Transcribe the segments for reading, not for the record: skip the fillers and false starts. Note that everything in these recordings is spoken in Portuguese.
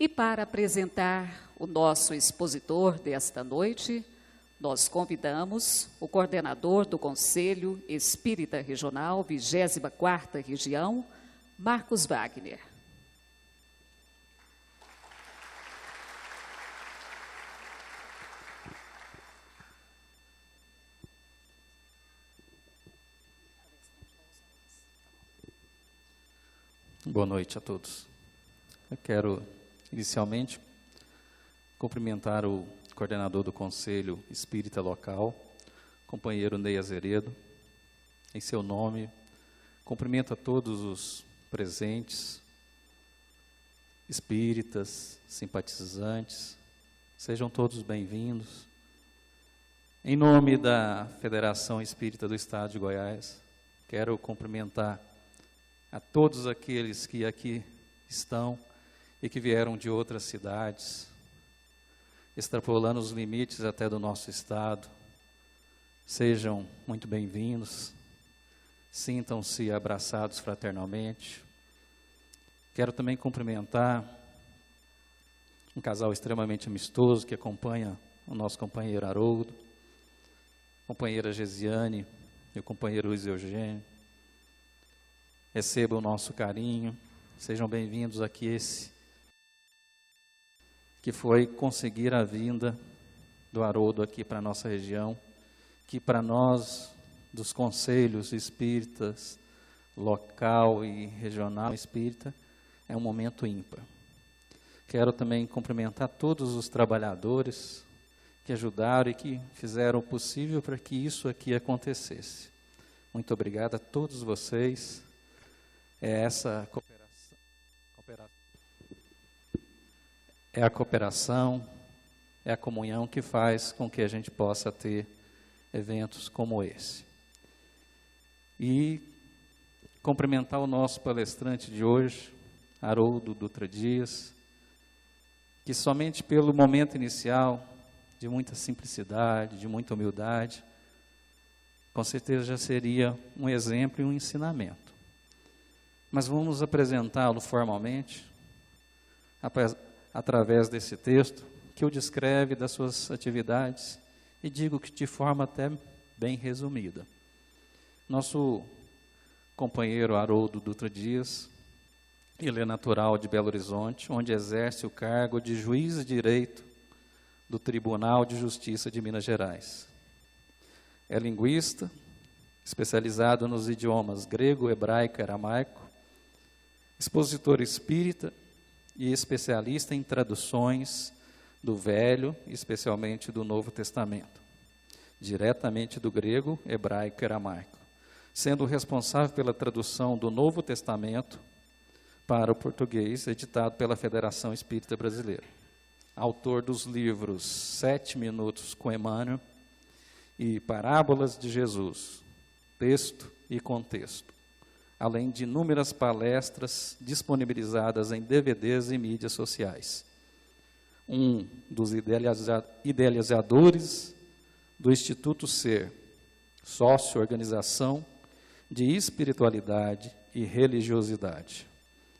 E para apresentar o nosso expositor desta noite, nós convidamos o coordenador do Conselho Espírita Regional, 24ª Região, Marcos Wagner. Boa noite a todos. Eu quero, inicialmente, cumprimentar o coordenador do Conselho Espírita Local, companheiro Ney Azeredo. Em seu nome, cumprimento a todos os presentes, espíritas, simpatizantes, sejam todos bem-vindos. Em nome da Federação Espírita do Estado de Goiás, quero cumprimentar a todos aqueles que aqui estão e que vieram de outras cidades, extrapolando os limites até do nosso estado. Sejam muito bem-vindos, sintam-se abraçados fraternalmente. Quero também cumprimentar um casal extremamente amistoso que acompanha o nosso companheiro Haroldo, a companheira Gesiane e o companheiro Luiz Eugênio. Recebam o nosso carinho, sejam bem-vindos aqui esse que foi conseguir a vinda do Haroldo aqui para a nossa região, que para nós, dos conselhos espíritas, local e regional espírita, é um momento ímpar. Quero também cumprimentar todos os trabalhadores que ajudaram e que fizeram o possível para que isso aqui acontecesse. Muito obrigado a todos vocês. É essa cooperação, é a comunhão que faz com que a gente possa ter eventos como esse. E cumprimentar o nosso palestrante de hoje, Haroldo Dutra Dias, que somente pelo momento inicial, de muita simplicidade, de muita humildade, com certeza já seria um exemplo e um ensinamento. Mas vamos apresentá-lo formalmente, através desse texto, que o descreve das suas atividades, e digo que de forma até bem resumida. Nosso companheiro Haroldo Dutra Dias, ele é natural de Belo Horizonte, onde exerce o cargo de juiz de direito do Tribunal de Justiça de Minas Gerais. É linguista, especializado nos idiomas grego, hebraico e aramaico, expositor espírita e especialista em traduções do Velho, especialmente do Novo Testamento, diretamente do grego, hebraico e aramaico, sendo responsável pela tradução do Novo Testamento para o português, editado pela Federação Espírita Brasileira. Autor dos livros 7 Minutos com Emmanuel e Parábolas de Jesus, Texto e Contexto, além de inúmeras palestras disponibilizadas em DVDs e mídias sociais. Um dos idealizadores do Instituto Ser, Sócio-Organização de Espiritualidade e Religiosidade,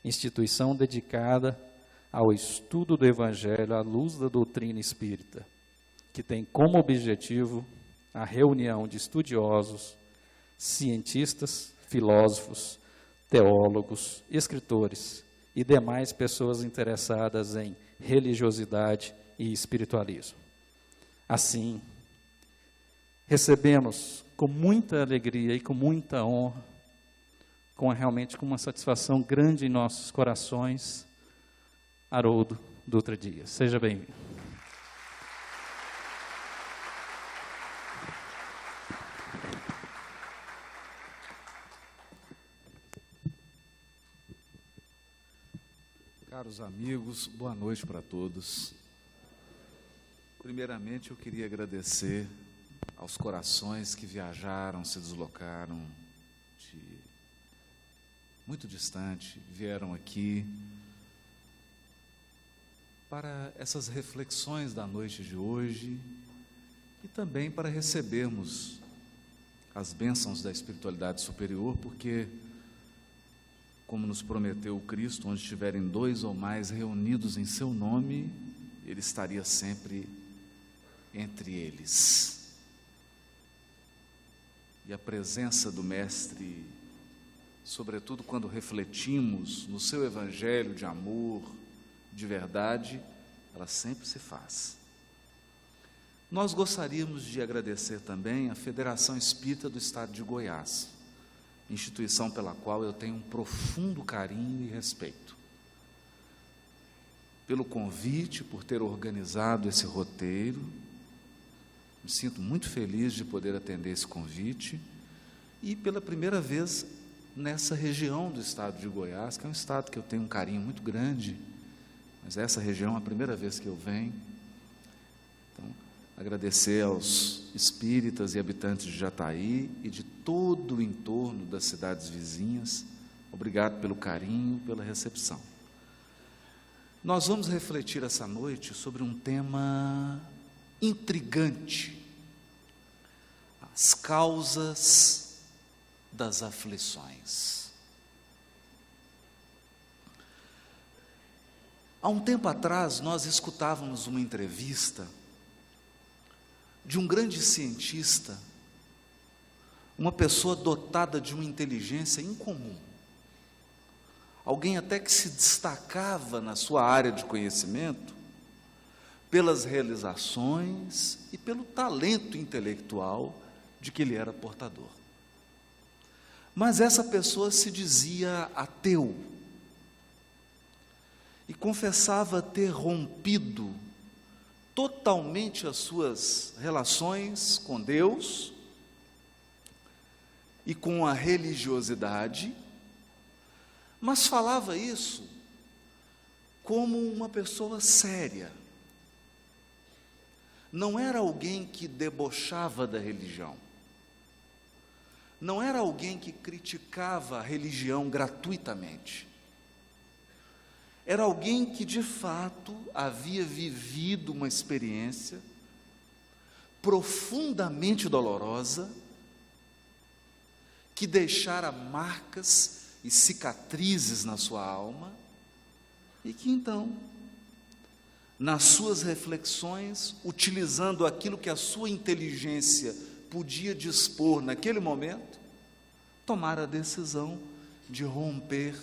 instituição dedicada ao estudo do Evangelho à luz da doutrina espírita, que tem como objetivo a reunião de estudiosos, cientistas, filósofos, teólogos, escritores e demais pessoas interessadas em religiosidade e espiritualismo. Assim, recebemos com muita alegria e com muita honra, realmente com uma satisfação grande em nossos corações, Haroldo Dutra Dias. Seja bem-vindo. Caros amigos, boa noite para todos. Primeiramente, eu queria agradecer aos corações que viajaram, se deslocaram de muito distante, vieram aqui para essas reflexões da noite de hoje e também para recebermos as bênçãos da espiritualidade superior, porque como nos prometeu o Cristo, onde estiverem 2 ou mais reunidos em seu nome, Ele estaria sempre entre eles. E a presença do Mestre, sobretudo quando refletimos no seu evangelho de amor, de verdade, ela sempre se faz. Nós gostaríamos de agradecer também à Federação Espírita do Estado de Goiás, instituição pela qual eu tenho um profundo carinho e respeito, pelo convite, por ter organizado esse roteiro. Me sinto muito feliz de poder atender esse convite, e pela primeira vez nessa região do estado de Goiás, que é um estado que eu tenho um carinho muito grande, mas essa região é a primeira vez que eu venho. Então, agradecer aos espíritas e habitantes de Jataí e de todo o entorno das cidades vizinhas. Obrigado pelo carinho, pela recepção. Nós vamos refletir essa noite sobre um tema intrigante: as causas das aflições. Há um tempo atrás, nós escutávamos uma entrevista de um grande cientista, uma pessoa dotada de uma inteligência incomum, alguém até que se destacava na sua área de conhecimento pelas realizações e pelo talento intelectual de que ele era portador. Mas essa pessoa se dizia ateu e confessava ter rompido totalmente as suas relações com Deus e com a religiosidade, mas falava isso como uma pessoa séria. Não era alguém que debochava da religião, não era alguém que criticava a religião gratuitamente. Era alguém que de fato havia vivido uma experiência profundamente dolorosa, que deixara marcas e cicatrizes na sua alma, e que então, nas suas reflexões, utilizando aquilo que a sua inteligência podia dispor naquele momento, tomara a decisão de romper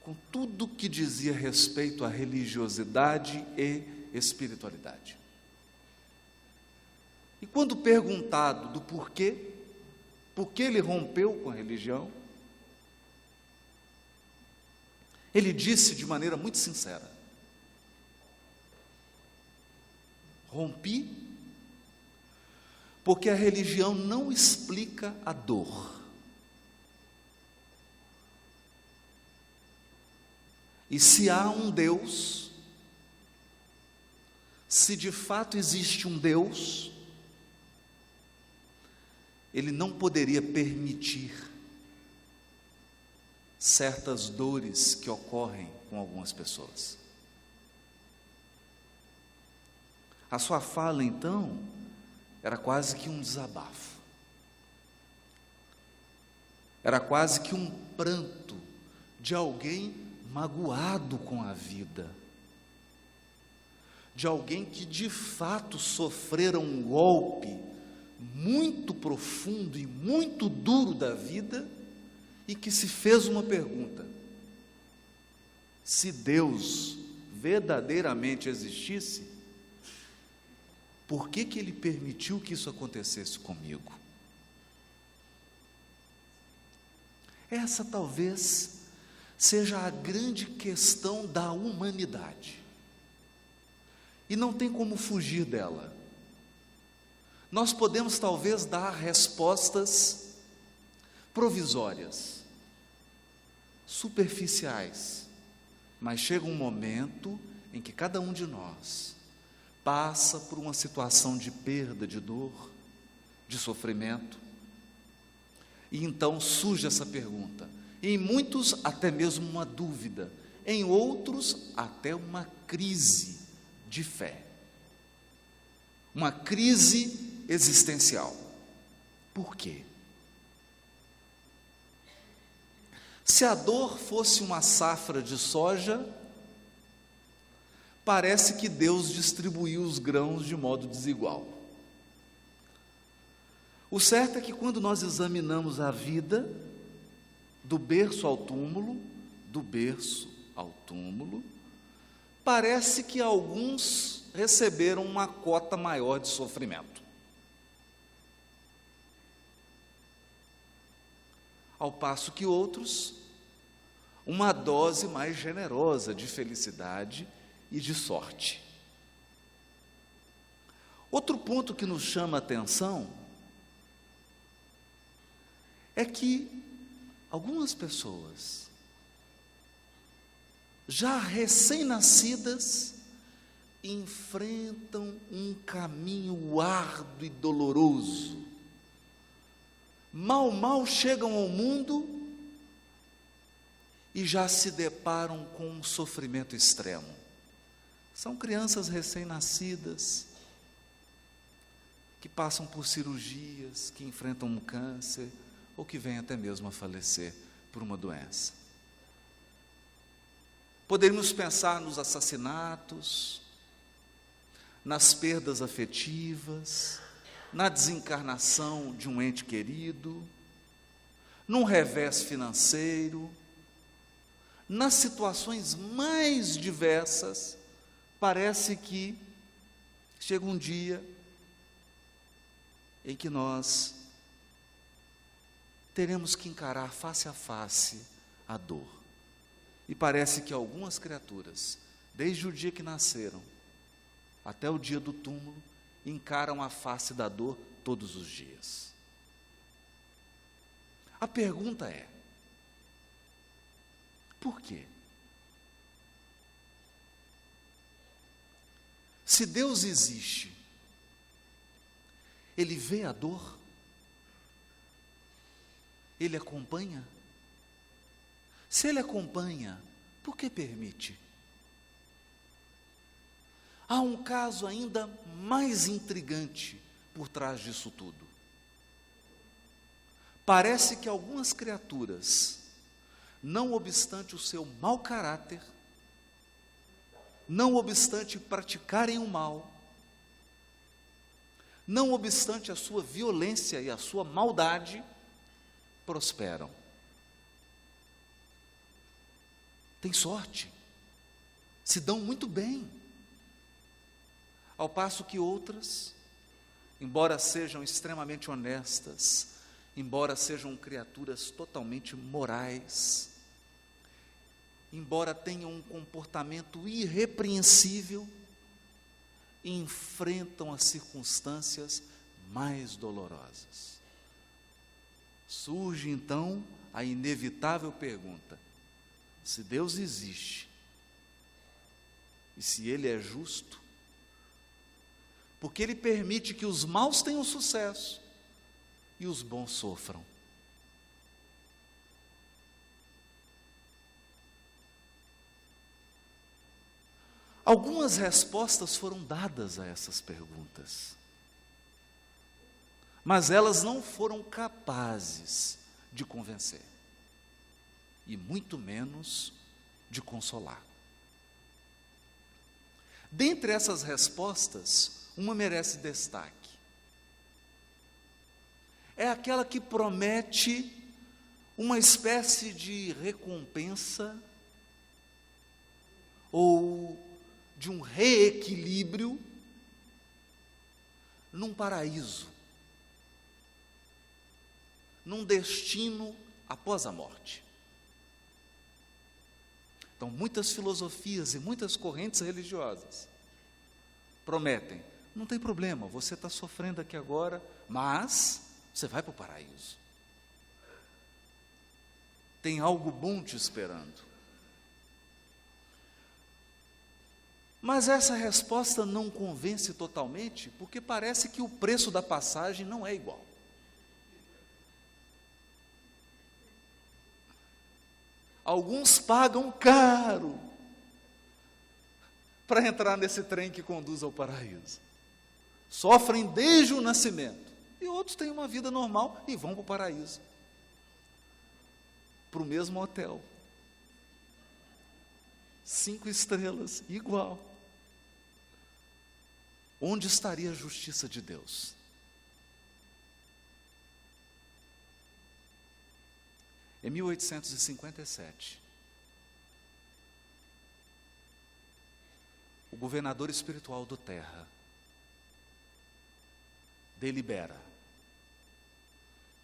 com tudo que dizia respeito à religiosidade e espiritualidade. E quando perguntado do porquê, por que ele rompeu com a religião, ele disse de maneira muito sincera: rompi porque a religião não explica a dor. E se há um Deus, se de fato existe um Deus, Ele não poderia permitir certas dores que ocorrem com algumas pessoas. A sua fala, então, era quase que um desabafo, era quase que um pranto de alguém magoado com a vida, de alguém que de fato sofrera um golpe muito profundo e muito duro da vida, e que se fez uma pergunta: se Deus verdadeiramente existisse, por que Ele permitiu que isso acontecesse comigo? Essa talvez seja a grande questão da humanidade, e não tem como fugir dela. Nós podemos talvez dar respostas provisórias, superficiais, mas chega um momento em que cada um de nós passa por uma situação de perda, de dor, de sofrimento, e então surge essa pergunta. Em muitos, até mesmo uma dúvida, em outros, até uma crise de fé, uma crise existencial. Por quê? Se a dor fosse uma safra de soja, parece que Deus distribuiu os grãos de modo desigual. O certo é que quando nós examinamos a vida, do berço ao túmulo, parece que alguns receberam uma cota maior de sofrimento. Ao passo que outros, uma dose mais generosa de felicidade e de sorte. Outro ponto que nos chama a atenção é que algumas pessoas, já recém-nascidas, enfrentam um caminho árduo e doloroso. Mal chegam ao mundo e já se deparam com um sofrimento extremo. São crianças recém-nascidas, que passam por cirurgias, que enfrentam um câncer, ou que vêm até mesmo a falecer por uma doença. Poderíamos pensar nos assassinatos, nas perdas afetivas, na desencarnação de um ente querido, num revés financeiro, nas situações mais diversas. Parece que chega um dia em que nós teremos que encarar face a face a dor. E parece que algumas criaturas, desde o dia que nasceram até o dia do túmulo, encaram a face da dor todos os dias. A pergunta é: por quê? Se Deus existe, Ele vê a dor? Ele acompanha? Se Ele acompanha, por que permite? Há um caso ainda mais intrigante por trás disso tudo. Parece que algumas criaturas, não obstante o seu mau caráter, não obstante praticarem o mal, não obstante a sua violência e a sua maldade, prosperam. Têm sorte, se dão muito bem. Ao passo que outras, embora sejam extremamente honestas, embora sejam criaturas totalmente morais, embora tenham um comportamento irrepreensível, enfrentam as circunstâncias mais dolorosas. Surge então a inevitável pergunta: se Deus existe, e se Ele é justo, porque Ele permite que os maus tenham sucesso e os bons sofram? Algumas respostas foram dadas a essas perguntas, mas elas não foram capazes de convencer, e muito menos de consolar. Dentre essas respostas, uma merece destaque. É aquela que promete uma espécie de recompensa ou de um reequilíbrio num paraíso, num destino após a morte. Então, muitas filosofias e muitas correntes religiosas prometem: não tem problema, você está sofrendo aqui agora, mas você vai para o paraíso. Tem algo bom te esperando. Mas essa resposta não convence totalmente, porque parece que o preço da passagem não é igual. Alguns pagam caro para entrar nesse trem que conduz ao paraíso. Sofrem desde o nascimento. E outros têm uma vida normal e vão para o paraíso. para o mesmo hotel. 5 estrelas, igual. Onde estaria a justiça de Deus? Em 1857, o governador espiritual do Terra delibera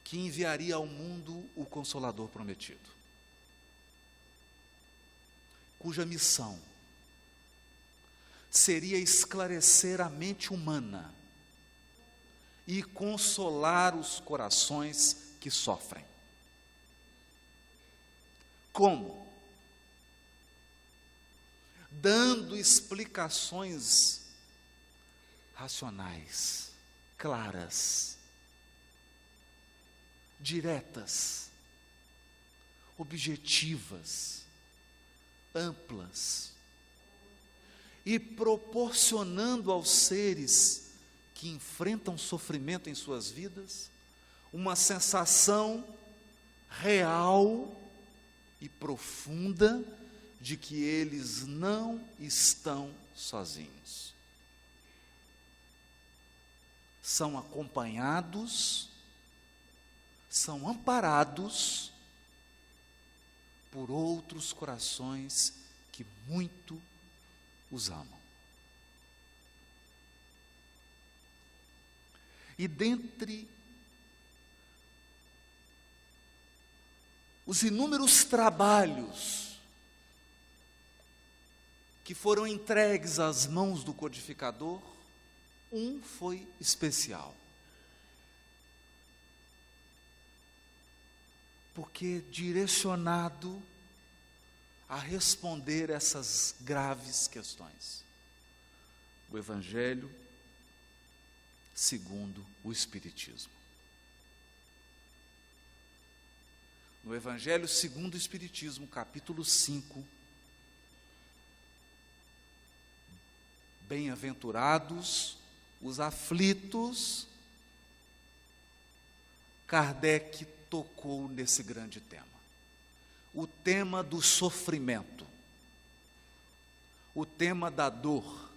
que enviaria ao mundo o Consolador prometido, cuja missão seria esclarecer a mente humana e consolar os corações que sofrem. Como? Dando explicações racionais, claras, diretas, objetivas, amplas, e proporcionando aos seres que enfrentam sofrimento em suas vidas uma sensação real e profunda de que eles não estão sozinhos. São acompanhados, são amparados por outros corações que muito os amam. E dentre os inúmeros trabalhos que foram entregues às mãos do codificador, um foi especial. Porque direcionado a responder essas graves questões. O Evangelho segundo o Espiritismo. No Evangelho segundo o Espiritismo, capítulo 5, bem-aventurados os aflitos, Kardec tocou nesse grande tema. O tema do sofrimento, o tema da dor,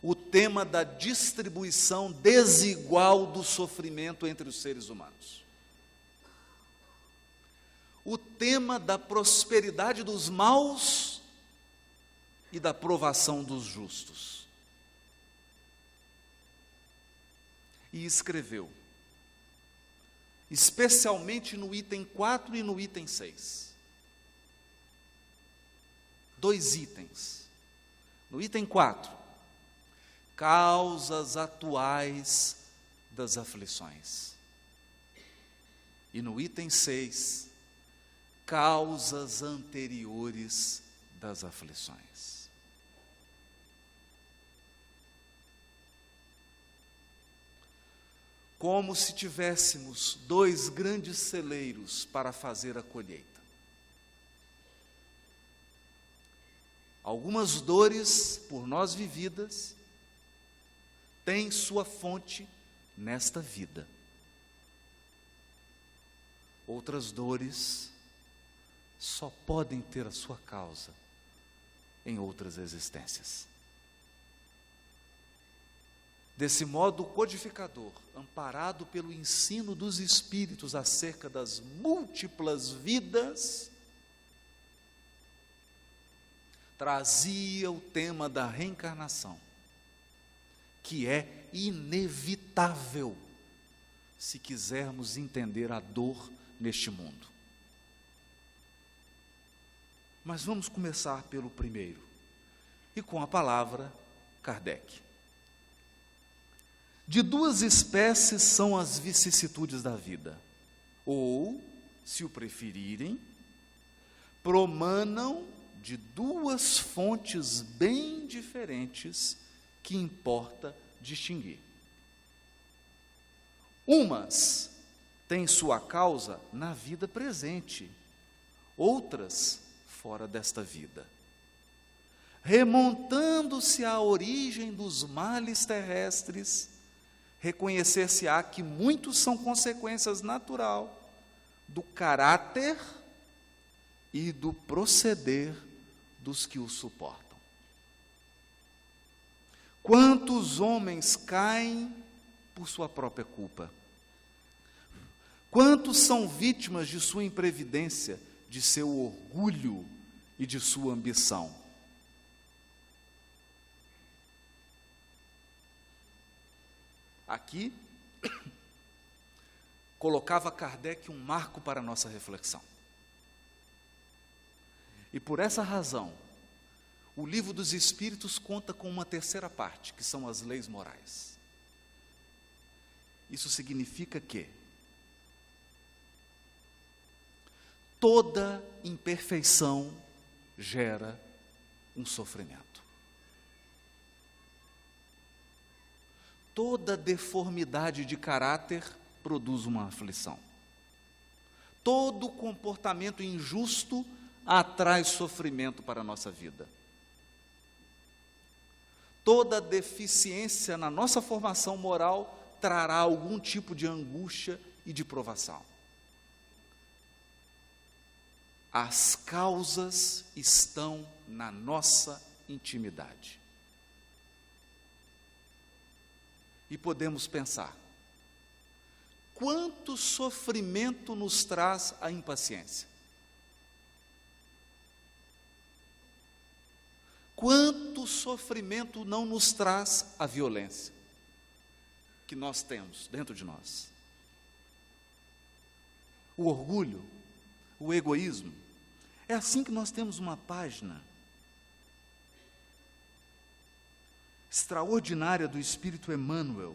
o tema da distribuição desigual do sofrimento entre os seres humanos, o tema da prosperidade dos maus e da provação dos justos. E escreveu, especialmente no item 4 e no item 6. 2 itens. No item 4, causas atuais das aflições. E no item 6, causas anteriores das aflições. Como se tivéssemos 2 grandes celeiros para fazer a colheita. Algumas dores por nós vividas têm sua fonte nesta vida. Outras dores só podem ter a sua causa em outras existências. Desse modo, o codificador, amparado pelo ensino dos Espíritos acerca das múltiplas vidas, trazia o tema da reencarnação, que é inevitável se quisermos entender a dor neste mundo. Mas vamos começar pelo primeiro, e com a palavra Kardec. De 2 espécies são as vicissitudes da vida, ou, se o preferirem, promanam de 2 fontes bem diferentes que importa distinguir. Umas têm sua causa na vida presente, outras fora desta vida. Remontando-se à origem dos males terrestres, reconhecer-se-á que muitos são consequências natural do caráter e do proceder dos que o suportam. Quantos homens caem por sua própria culpa? Quantos são vítimas de sua imprevidência, de seu orgulho e de sua ambição? Aqui, colocava Kardec um marco para a nossa reflexão. E por essa razão, o Livro dos Espíritos conta com uma terceira parte, que são as leis morais. Isso significa que toda imperfeição gera um sofrimento. Toda deformidade de caráter produz uma aflição. Todo comportamento injusto atrai sofrimento para a nossa vida. Toda deficiência na nossa formação moral trará algum tipo de angústia e de provação. As causas estão na nossa intimidade. E podemos pensar, quanto sofrimento nos traz a impaciência? Quanto sofrimento não nos traz a violência que nós temos dentro de nós? O orgulho, o egoísmo. É assim que nós temos uma página extraordinária do Espírito Emmanuel,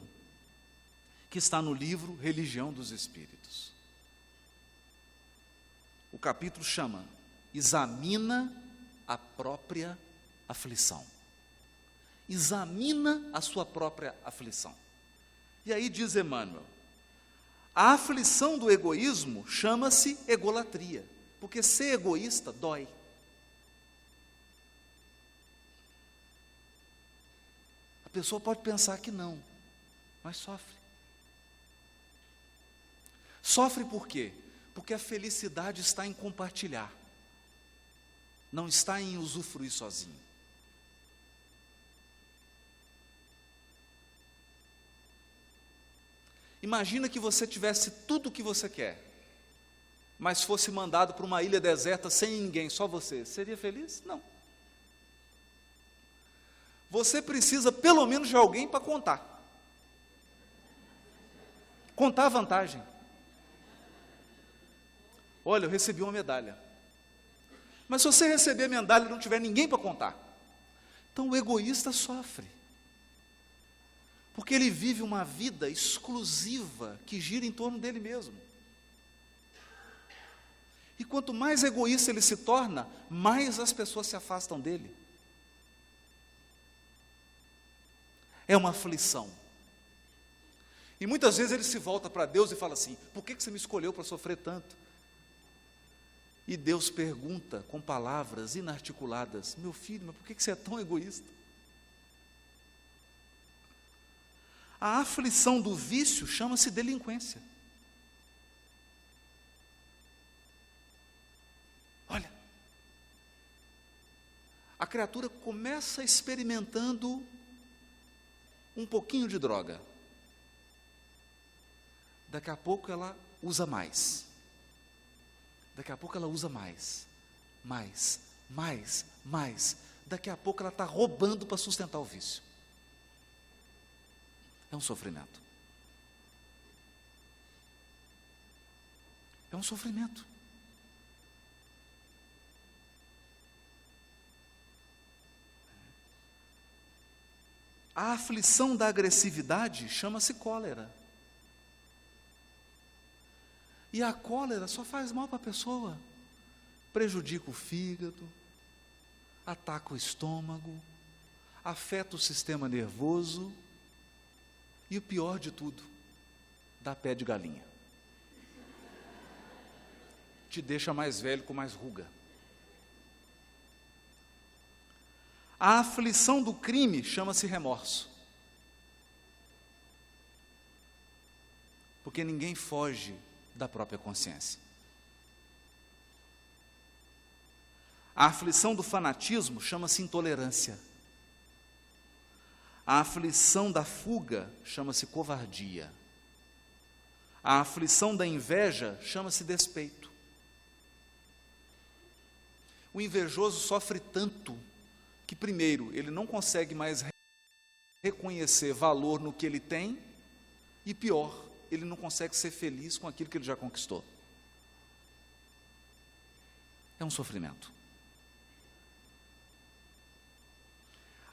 que está no livro Religião dos Espíritos. O capítulo chama Examina a própria aflição. Examina a sua própria aflição. E aí diz Emmanuel, a aflição do egoísmo chama-se egolatria, porque ser egoísta dói. A pessoa pode pensar que não, mas sofre. Sofre por quê? Porque a felicidade está em compartilhar, não está em usufruir sozinho. Imagina que você tivesse tudo o que você quer, mas fosse mandado para uma ilha deserta sem ninguém, só você. Seria feliz? Não. Você precisa pelo menos de alguém para contar. Contar a vantagem. Olha, eu recebi uma medalha. Mas se você receber a medalha e não tiver ninguém para contar, então o egoísta sofre. Porque ele vive uma vida exclusiva que gira em torno dele mesmo. E quanto mais egoísta ele se torna, mais as pessoas se afastam dele. É uma aflição. E muitas vezes ele se volta para Deus e fala assim, por que você me escolheu para sofrer tanto? E Deus pergunta com palavras inarticuladas, meu filho, mas por que você é tão egoísta? A aflição do vício chama-se delinquência. Olha, a criatura começa experimentando um pouquinho de droga. Daqui a pouco ela usa mais. Daqui a pouco ela usa mais. Daqui a pouco ela está roubando para sustentar o vício. É um sofrimento. É um sofrimento. A aflição da agressividade chama-se cólera. E a cólera só faz mal para a pessoa. Prejudica o fígado, ataca o estômago, afeta o sistema nervoso e o pior de tudo, dá pé de galinha. Te deixa mais velho com mais ruga. A aflição do crime chama-se remorso. Porque ninguém foge da própria consciência. A aflição do fanatismo chama-se intolerância. A aflição da fuga chama-se covardia. A aflição da inveja chama-se despeito. O invejoso sofre tanto que, primeiro, ele não consegue mais reconhecer valor no que ele tem, e pior, ele não consegue ser feliz com aquilo que ele já conquistou. É um sofrimento.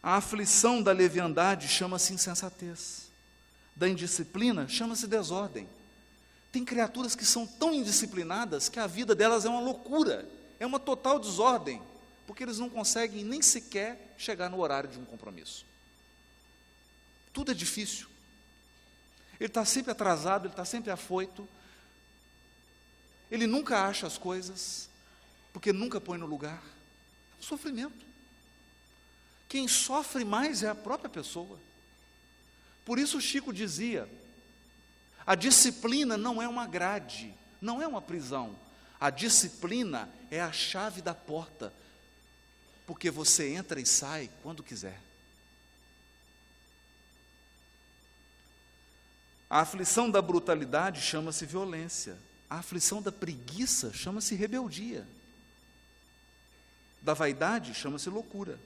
A aflição da leviandade chama-se insensatez. Da indisciplina chama-se desordem. Tem criaturas que são tão indisciplinadas que a vida delas é uma loucura, é uma total desordem, porque eles não conseguem nem sequer chegar no horário de um compromisso. Tudo é difícil. Ele está sempre atrasado, ele está sempre afoito, ele nunca acha as coisas, porque nunca põe no lugar. É um sofrimento. Quem sofre mais é a própria pessoa. Por isso Chico dizia, a disciplina não é uma grade, não é uma prisão. A disciplina é a chave da porta, porque você entra e sai quando quiser. A aflição da brutalidade chama-se violência. A aflição da preguiça chama-se rebeldia. Da vaidade chama-se loucura.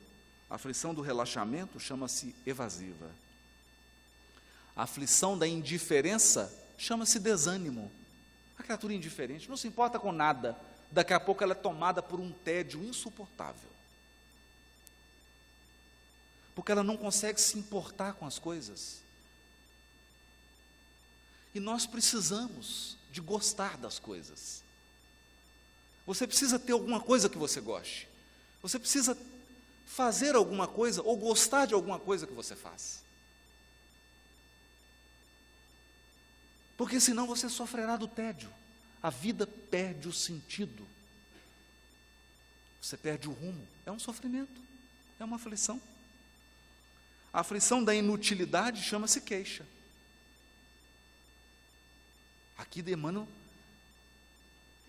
A aflição do relaxamento chama-se evasiva. A aflição da indiferença chama-se desânimo. A criatura indiferente não se importa com nada, daqui a pouco ela é tomada por um tédio insuportável. Porque ela não consegue se importar com as coisas. E nós precisamos de gostar das coisas. Você precisa ter alguma coisa que você goste. Você precisa fazer alguma coisa ou gostar de alguma coisa que você faz. Porque senão você sofrerá do tédio. A vida perde o sentido. Você perde o rumo. É um sofrimento, é uma aflição. A aflição da inutilidade chama-se queixa. Aqui de Emmanuel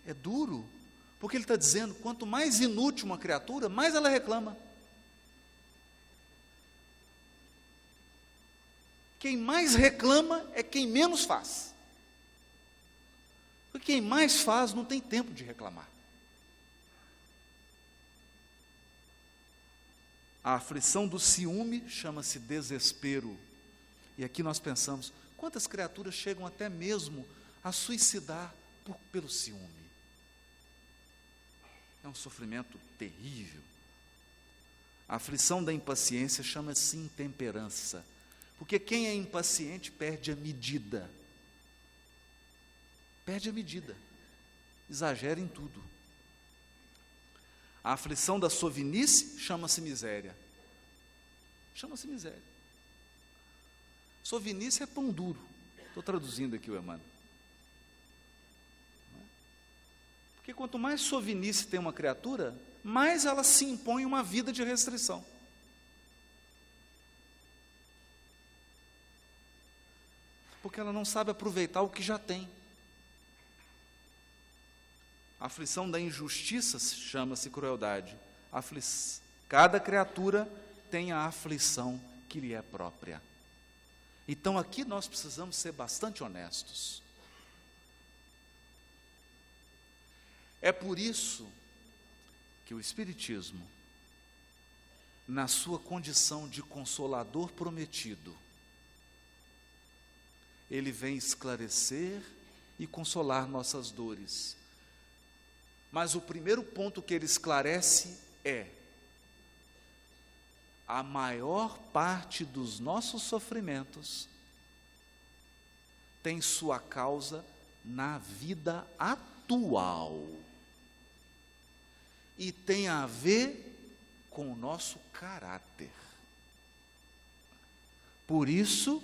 é duro, porque ele está dizendo, quanto mais inútil uma criatura, mais ela reclama. Quem mais reclama é quem menos faz. Porque quem mais faz não tem tempo de reclamar. A aflição do ciúme chama-se desespero. E aqui nós pensamos, quantas criaturas chegam até mesmo a suicidar pelo ciúme? É um sofrimento terrível. A aflição da impaciência chama-se intemperança. Porque quem é impaciente perde a medida. Perde a medida. Exagera em tudo. A aflição da sovinice chama-se miséria. Chama-se miséria. Sovinice é pão duro. Estou traduzindo aqui o Emmanuel. Porque quanto mais sovinice tem uma criatura, mais ela se impõe uma vida de restrição. Porque ela não sabe aproveitar o que já tem. A aflição da injustiça chama-se crueldade. Cada criatura tem a aflição que lhe é própria. Então aqui nós precisamos ser bastante honestos. É por isso que o Espiritismo, na sua condição de consolador prometido, ele vem esclarecer e consolar nossas dores. Mas o primeiro ponto que ele esclarece é: a maior parte dos nossos sofrimentos tem sua causa na vida atual. E tem a ver com o nosso caráter. Por isso,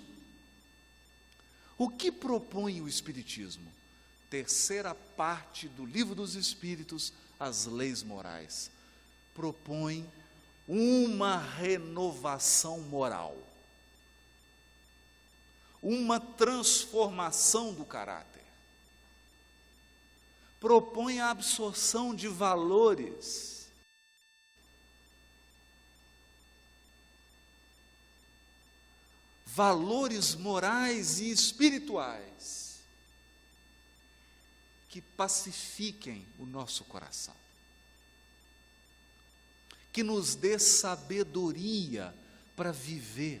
o que propõe o Espiritismo? Terceira parte do Livro dos Espíritos, as leis morais. Propõe uma renovação moral. Uma transformação do caráter. Propõe a absorção de valores valores morais e espirituais que pacifiquem o nosso coração, que nos dê sabedoria para viver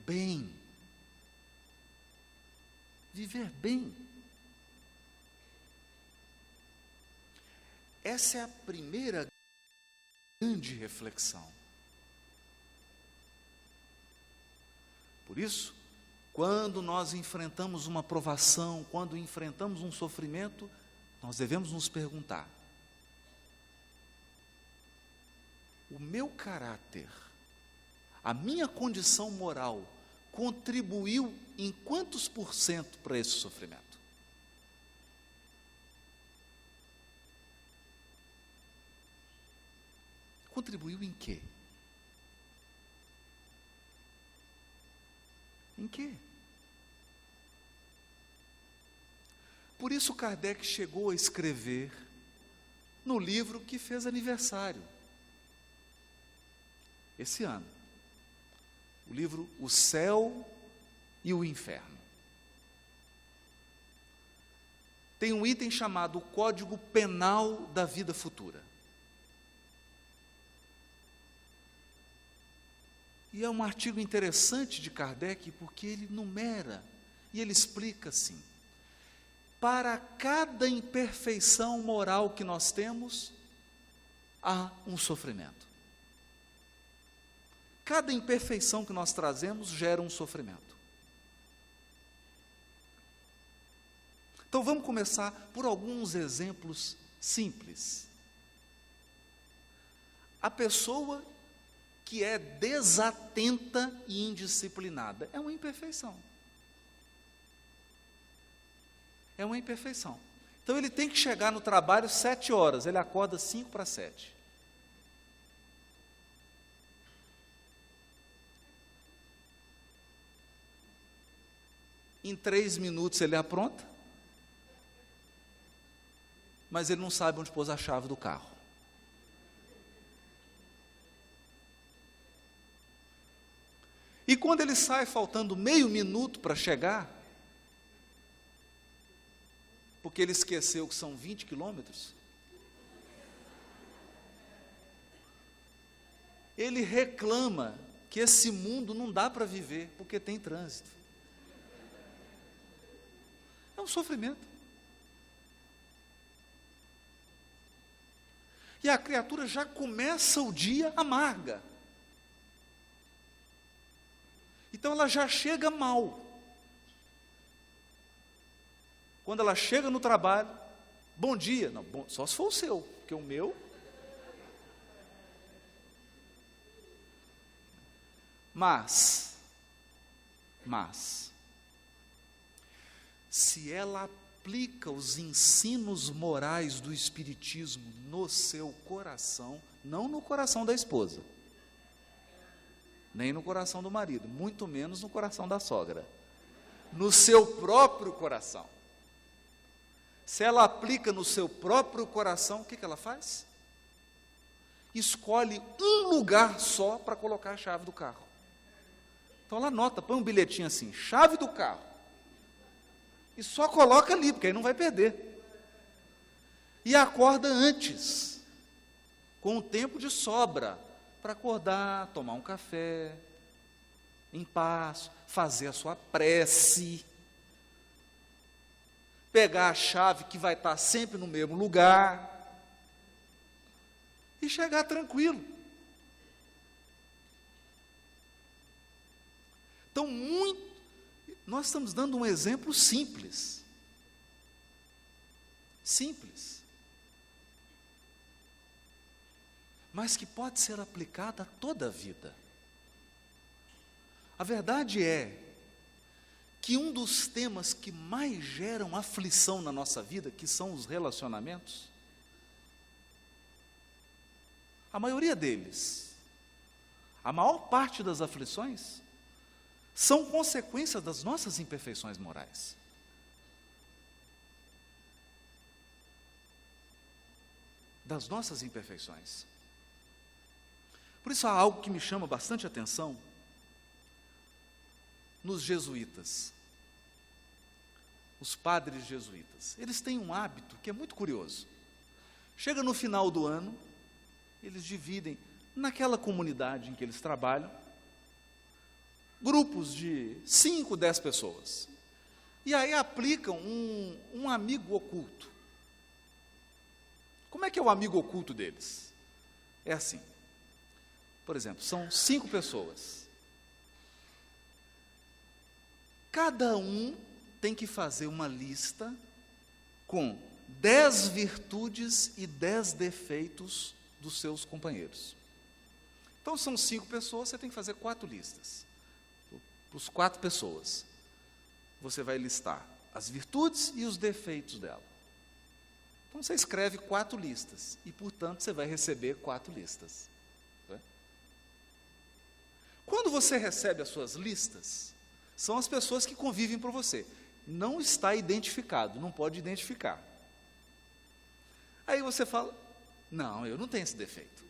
bem. Viver bem. Essa é a primeira grande reflexão. Por isso, quando nós enfrentamos uma provação, quando enfrentamos um sofrimento, nós devemos nos perguntar: o meu caráter, a minha condição moral, contribuiu em quantos por cento para esse sofrimento? Contribuiu em quê? Em quê? Por isso Kardec chegou a escrever no livro que fez aniversário esse ano, o livro O Céu e o Inferno. Tem um item chamado Código Penal da Vida Futura. E é um artigo interessante de Kardec, porque ele numera e ele explica assim: para cada imperfeição moral que nós temos, há um sofrimento. Cada imperfeição que nós trazemos gera um sofrimento. Então vamos começar por alguns exemplos simples. A pessoa que é desatenta e indisciplinada é uma imperfeição. É uma imperfeição. Então ele tem que chegar no trabalho 7 horas, ele acorda 5 para 7. Em 3 minutos ele apronta, mas ele não sabe onde pôs a chave do carro. E quando ele sai faltando meio minuto para chegar, porque ele esqueceu que são 20 quilômetros, ele reclama que esse mundo não dá para viver, porque tem trânsito. É um sofrimento. E a criatura já começa o dia amarga. Então ela já chega mal. Quando ela chega no trabalho, bom dia. Não, bom, só se for o seu, porque o meu... Mas, se ela aplica os ensinos morais do Espiritismo no seu coração, não no coração da esposa, nem no coração do marido, muito menos no coração da sogra, no seu próprio coração. Se ela aplica no seu próprio coração, o que ela faz? Escolhe um lugar só para colocar a chave do carro. Então ela anota, põe um bilhetinho assim, chave do carro, e só coloca ali, porque aí não vai perder. E acorda antes, com um tempo de sobra, para acordar, tomar um café, em paz, fazer a sua prece, pegar a chave que vai estar sempre no mesmo lugar, e chegar tranquilo. Então, nós estamos dando um exemplo simples. Simples. Mas que pode ser aplicada a toda a vida. A verdade é que um dos temas que mais geram aflição na nossa vida, que são os relacionamentos, a maioria deles, a maior parte das aflições, são consequência das nossas imperfeições morais. Das nossas imperfeições. Por isso há algo que me chama bastante atenção nos jesuítas, os padres jesuítas. Eles têm um hábito que é muito curioso. Chega no final do ano, eles dividem, naquela comunidade em que eles trabalham, grupos de 5, 10 pessoas. E aí aplicam um amigo oculto. Como é que é o amigo oculto deles? É assim. Por exemplo, são 5 pessoas. Cada um tem que fazer uma lista com 10 virtudes e 10 defeitos dos seus companheiros. Então, são 5 pessoas, você tem que fazer 4 listas. Para as 4 pessoas, você vai listar as virtudes e os defeitos dela. Então, você escreve 4 listas e, portanto, você vai receber 4 listas. Quando você recebe as suas listas, são as pessoas que convivem por você. Não está identificado, não pode identificar. Aí você fala, não, eu não tenho esse defeito.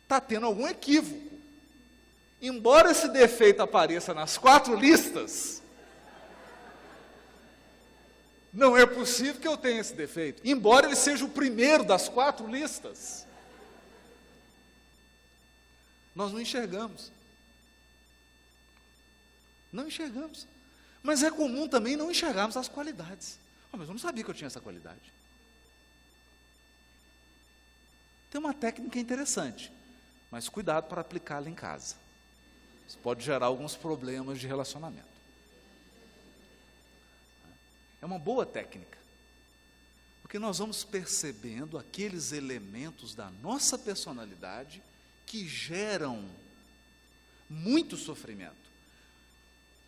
Está tendo algum equívoco. Embora esse defeito apareça nas 4 listas, não é possível que eu tenha esse defeito. Embora ele seja o primeiro das 4 listas. Nós não enxergamos. Não enxergamos. Mas é comum também não enxergarmos as qualidades. Mas eu não sabia que eu tinha essa qualidade. Tem uma técnica interessante, mas cuidado para aplicá-la em casa. Isso pode gerar alguns problemas de relacionamento. É uma boa técnica, porque nós vamos percebendo aqueles elementos da nossa personalidade que geram muito sofrimento.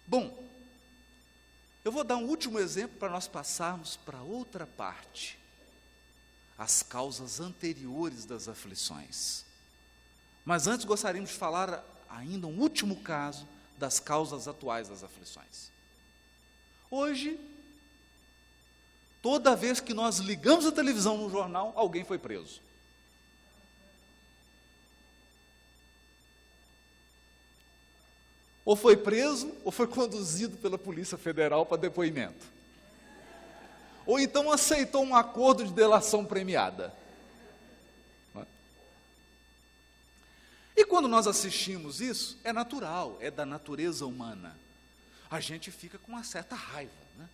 Bom, eu vou dar um último exemplo para nós passarmos para outra parte. As causas anteriores das aflições. Mas antes gostaríamos de falar ainda um último caso das causas atuais das aflições. Hoje, toda vez que nós ligamos a televisão no jornal, alguém foi preso. Ou foi preso, ou foi conduzido pela Polícia Federal para depoimento. Ou então aceitou um acordo de delação premiada. E quando nós assistimos isso, é natural, é da natureza humana. A gente fica com uma certa raiva, né?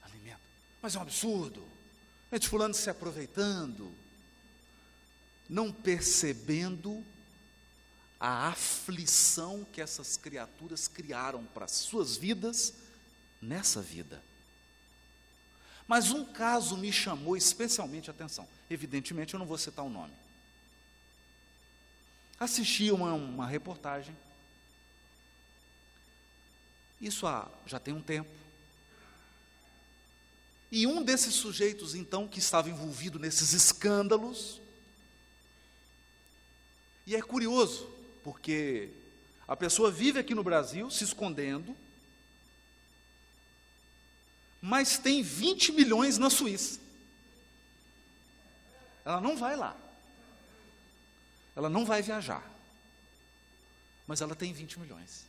Alimenta. Mas é um absurdo. Gente fulano se aproveitando, não percebendo a aflição que essas criaturas criaram para as suas vidas, nessa vida. Mas um caso me chamou especialmente a atenção. Evidentemente, eu não vou citar o nome. Assisti uma reportagem. Isso já tem um tempo. E um desses sujeitos, então, que estava envolvido nesses escândalos, e é curioso, porque a pessoa vive aqui no Brasil, se escondendo, mas tem 20 milhões na Suíça. Ela não vai lá. Ela não vai viajar. Mas ela tem 20 milhões.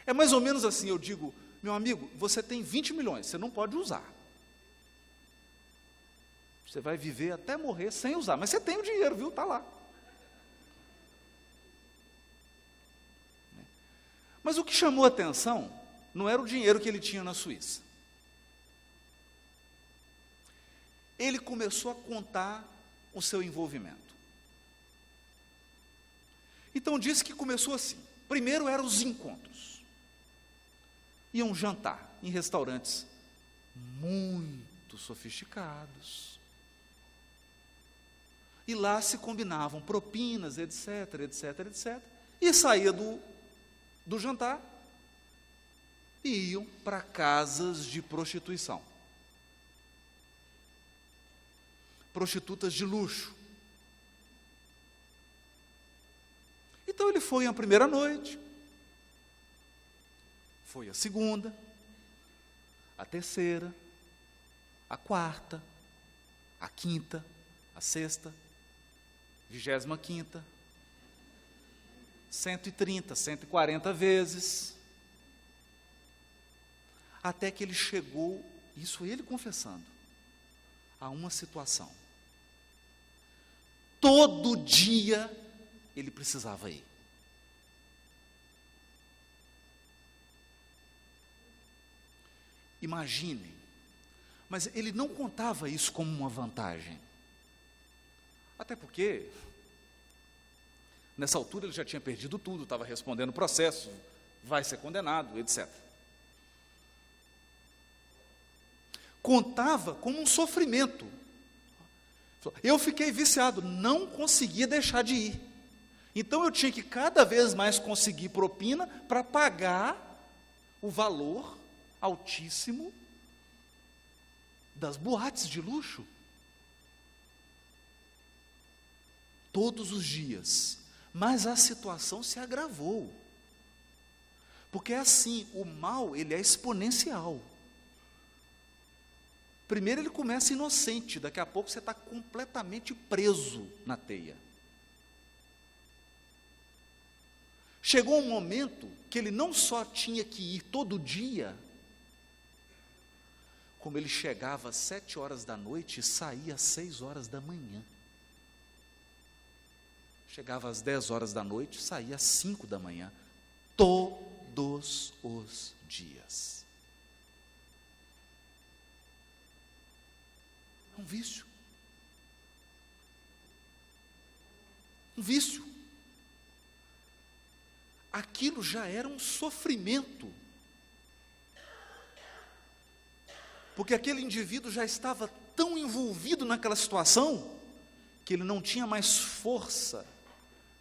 É mais ou menos assim, eu digo, meu amigo, você tem 20 milhões, você não pode usar. Você vai viver até morrer sem usar, mas você tem o dinheiro, viu? Está lá. Mas o que chamou a atenção não era o dinheiro que ele tinha na Suíça. Ele começou a contar o seu envolvimento. Então disse que começou assim. Primeiro eram os encontros. Iam jantar em restaurantes muito sofisticados. E lá se combinavam propinas, etc, etc, etc. E saía do jantar e iam para casas de prostituição. Prostitutas de luxo. Então ele foi a primeira noite, foi a segunda, a terceira, a quarta, a quinta, a sexta, 25ª, 130, 140 vezes, até que ele chegou, isso ele confessando, a uma situação. Todo dia ele precisava ir. Imaginem, mas ele não contava isso como uma vantagem. Até porque, nessa altura ele já tinha perdido tudo, estava respondendo o processo, vai ser condenado, etc. Contava como um sofrimento. Eu fiquei viciado, não conseguia deixar de ir. Então eu tinha que cada vez mais conseguir propina para pagar o valor altíssimo das boates de luxo. Todos os dias. Mas a situação se agravou. Porque é assim, o mal, ele é exponencial. Primeiro ele começa inocente, daqui a pouco você está completamente preso na teia. Chegou um momento que ele não só tinha que ir todo dia, como ele chegava às 7 horas da noite e saía às 6 horas da manhã. Chegava às 10 horas da noite e saía às 5 da manhã, todos os dias. É um vício. Um vício. Aquilo já era um sofrimento. Porque aquele indivíduo já estava tão envolvido naquela situação, que ele não tinha mais força,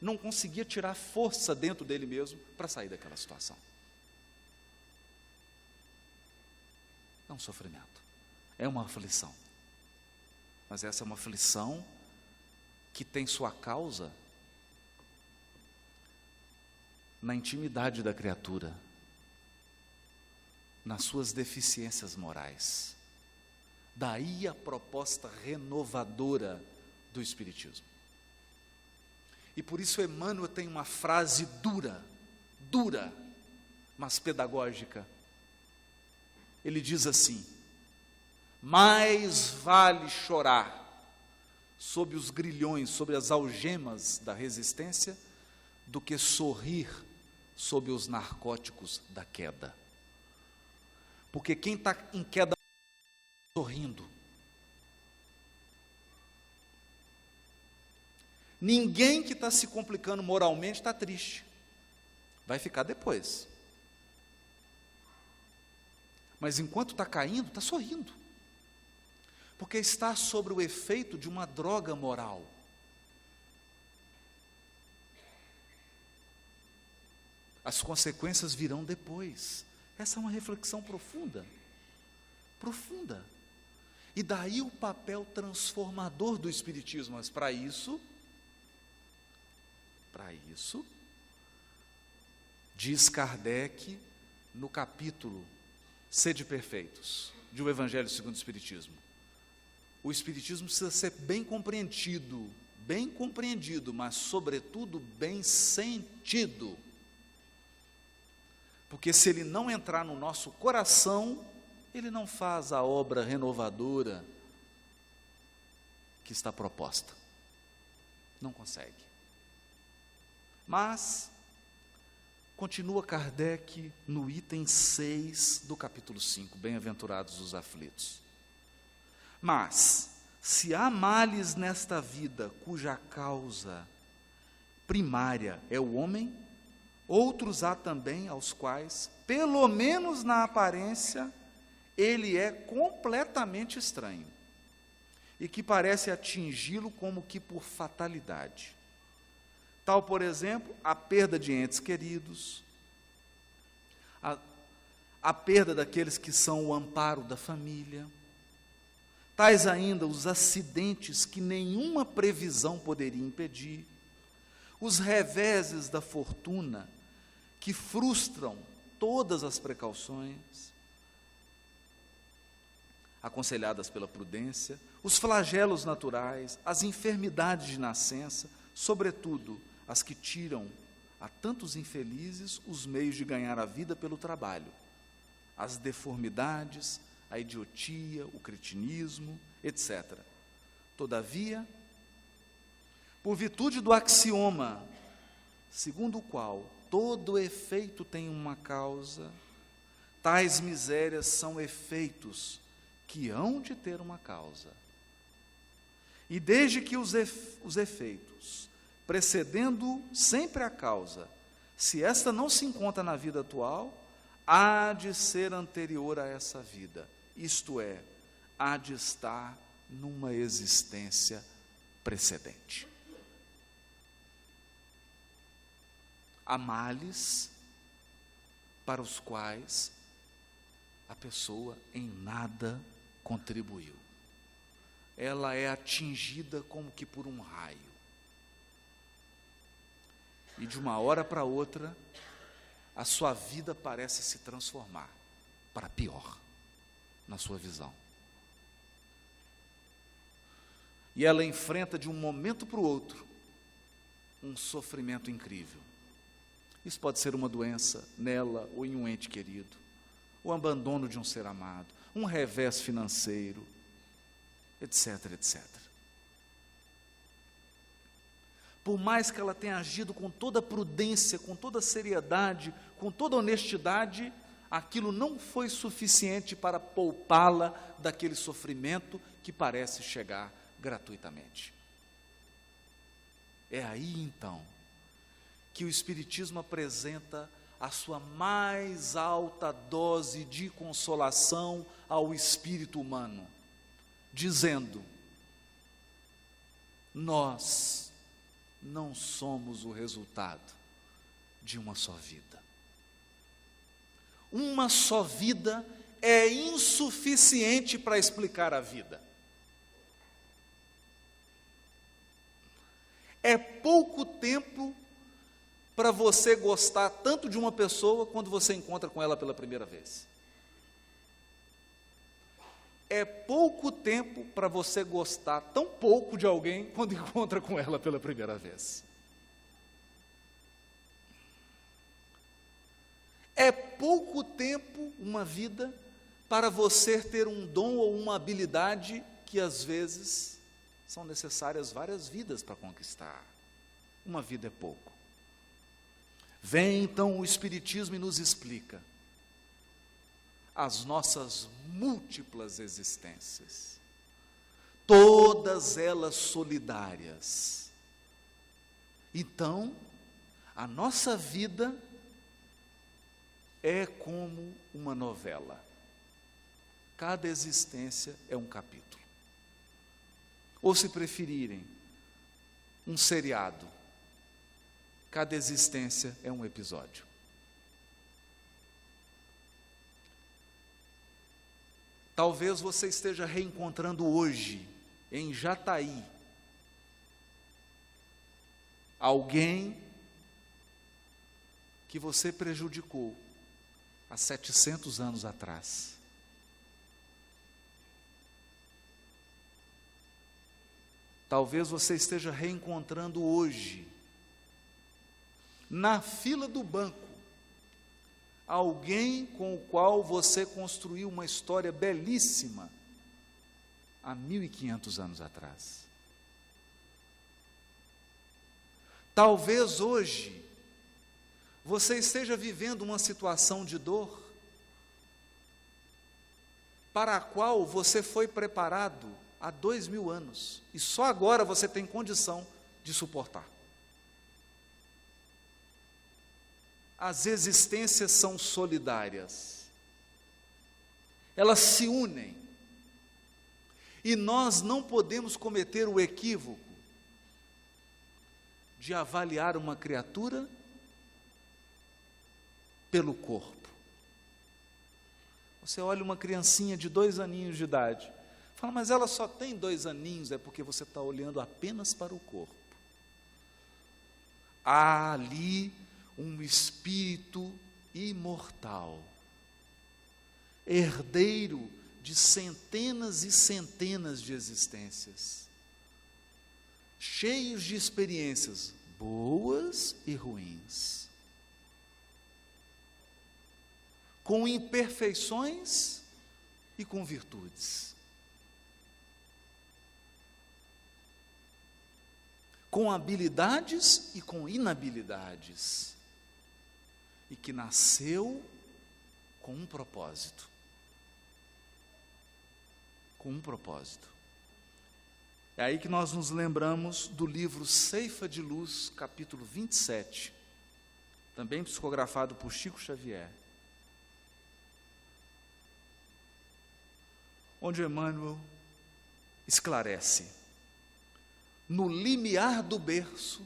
não conseguia tirar força dentro dele mesmo para sair daquela situação. É um sofrimento, é uma aflição. Mas essa é uma aflição que tem sua causa na intimidade da criatura, nas suas deficiências morais. Daí a proposta renovadora do Espiritismo. E por isso Emmanuel tem uma frase dura, mas pedagógica. Ele diz assim: mais vale chorar sob os grilhões, sobre as algemas da resistência, do que sorrir sob os narcóticos da queda. Porque quem está em queda sorrindo. Ninguém que está se complicando moralmente está triste. Vai ficar depois. Mas enquanto está caindo, está sorrindo. Porque está sobre o efeito de uma droga moral. As consequências virão depois. Essa é uma reflexão profunda. Profunda. E daí o papel transformador do Espiritismo. Mas para isso, diz Kardec no capítulo Sede Perfeitos, de O Evangelho segundo o Espiritismo. O Espiritismo precisa ser bem compreendido, mas sobretudo bem sentido. Porque se ele não entrar no nosso coração, ele não faz a obra renovadora que está proposta. Não consegue. Mas, continua Kardec no item 6 do capítulo 5, Bem-aventurados os aflitos. Mas, se há males nesta vida cuja causa primária é o homem, outros há também aos quais, pelo menos na aparência, ele é completamente estranho, e que parece atingi-lo como que por fatalidade. Tal, por exemplo, a perda de entes queridos, a perda daqueles que são o amparo da família, tais ainda os acidentes que nenhuma previsão poderia impedir, os reveses da fortuna que frustram todas as precauções, aconselhadas pela prudência, os flagelos naturais, as enfermidades de nascença, sobretudo as que tiram a tantos infelizes os meios de ganhar a vida pelo trabalho, as deformidades, a idiotia, o cretinismo, etc. Todavia, por virtude do axioma, segundo o qual todo efeito tem uma causa, tais misérias são efeitos que hão de ter uma causa. E desde que os efeitos, precedendo sempre a causa, se esta não se encontra na vida atual, há de ser anterior a essa vida, isto é, há de estar numa existência precedente. Há males para os quais a pessoa em nada contribuiu. Ela é atingida como que por um raio. E de uma hora para outra, a sua vida parece se transformar para pior, na sua visão. E ela enfrenta de um momento para o outro um sofrimento incrível. Isso pode ser uma doença nela ou em um ente querido, o abandono de um ser amado, um revés financeiro, etc, etc. Por mais que ela tenha agido com toda prudência, com toda seriedade, com toda honestidade, aquilo não foi suficiente para poupá-la daquele sofrimento que parece chegar gratuitamente. É aí então que o Espiritismo apresenta a sua mais alta dose de consolação ao espírito humano, dizendo: nós não somos o resultado de uma só vida. Uma só vida é insuficiente para explicar a vida. É pouco tempo para você gostar tanto de uma pessoa quando você encontra com ela pela primeira vez. É pouco tempo para você gostar tão pouco de alguém quando encontra com ela pela primeira vez. É pouco tempo, uma vida, para você ter um dom ou uma habilidade que às vezes são necessárias várias vidas para conquistar. Uma vida é pouco. Vem então o Espiritismo e nos explica as nossas múltiplas existências, todas elas solidárias. Então, a nossa vida é como uma novela. Cada existência é um capítulo. Ou, se preferirem, um seriado. Cada existência é um episódio. Talvez você esteja reencontrando hoje, em Jataí, alguém que você prejudicou há 700 anos atrás. Talvez você esteja reencontrando hoje, na fila do banco, alguém com o qual você construiu uma história belíssima há 1500 anos atrás. Talvez hoje você esteja vivendo uma situação de dor para a qual você foi preparado há 2000 anos e só agora você tem condição de suportar. As existências são solidárias, elas se unem, e nós não podemos cometer o equívoco de avaliar uma criatura pelo corpo. Você olha uma criancinha de 2 aninhos de idade, fala, mas ela só tem 2 aninhos, é porque você está olhando apenas para o corpo. Há ali um espírito imortal, herdeiro de centenas e centenas de existências, cheios de experiências boas e ruins, com imperfeições e com virtudes, com habilidades e com inabilidades, e que nasceu com um propósito. Com um propósito. É aí que nós nos lembramos do livro Ceifa de Luz, capítulo 27, também psicografado por Chico Xavier, onde Emmanuel esclarece: no limiar do berço,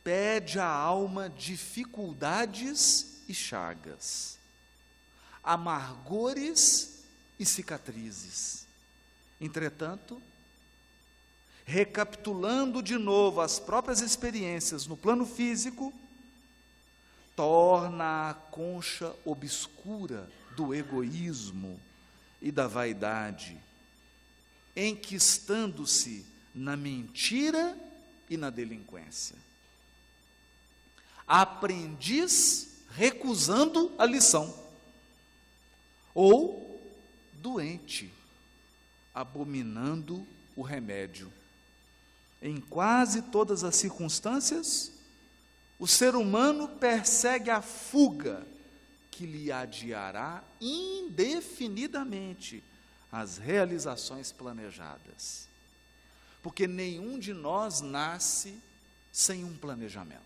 pede à alma dificuldades e chagas, amargores e cicatrizes. Entretanto, recapitulando de novo as próprias experiências no plano físico, torna a concha obscura do egoísmo e da vaidade, enquistando-se na mentira e na delinquência. Aprendiz recusando a lição, ou doente abominando o remédio. Em quase todas as circunstâncias, o ser humano persegue a fuga que lhe adiará indefinidamente as realizações planejadas. Porque nenhum de nós nasce sem um planejamento.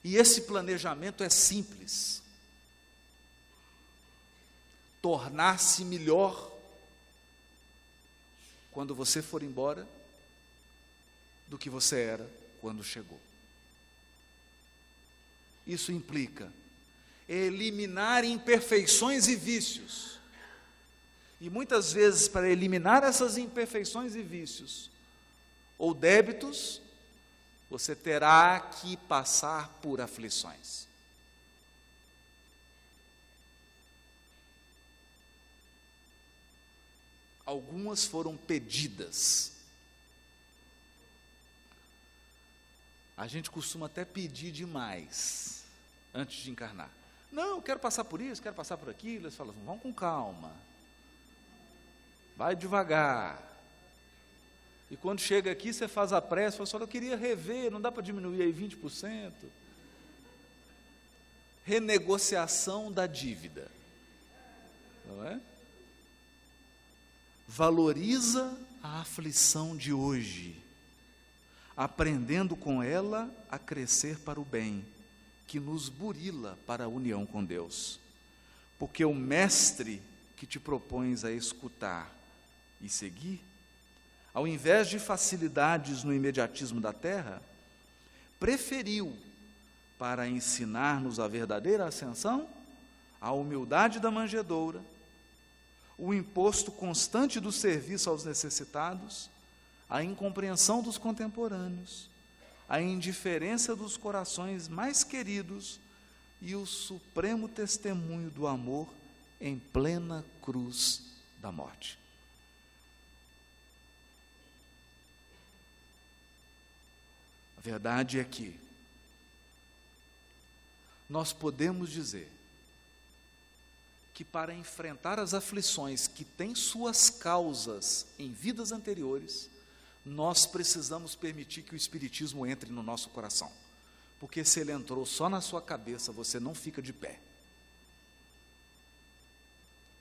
E esse planejamento é simples: tornar-se melhor quando você for embora do que você era quando chegou. Isso implica eliminar imperfeições e vícios. E muitas vezes, para eliminar essas imperfeições e vícios, ou débitos, você terá que passar por aflições. Algumas foram pedidas. A gente costuma até pedir demais antes de encarnar. Não, eu quero passar por isso, quero passar por aquilo. Eles falam: vão com calma, vai devagar. E quando chega aqui, você faz a prece, fala: só eu queria rever, não dá para diminuir aí 20%. Renegociação da dívida, não é? Valoriza a aflição de hoje, aprendendo com ela a crescer para o bem, que nos burila para a união com Deus. Porque o mestre que te propões a escutar e seguir, ao invés de facilidades no imediatismo da terra, preferiu, para ensinar-nos a verdadeira ascensão, a humildade da manjedoura, o imposto constante do serviço aos necessitados, a incompreensão dos contemporâneos, a indiferença dos corações mais queridos e o supremo testemunho do amor em plena cruz da morte. A verdade é que nós podemos dizer que para enfrentar as aflições que têm suas causas em vidas anteriores, nós precisamos permitir que o Espiritismo entre no nosso coração. Porque se ele entrou só na sua cabeça, você não fica de pé.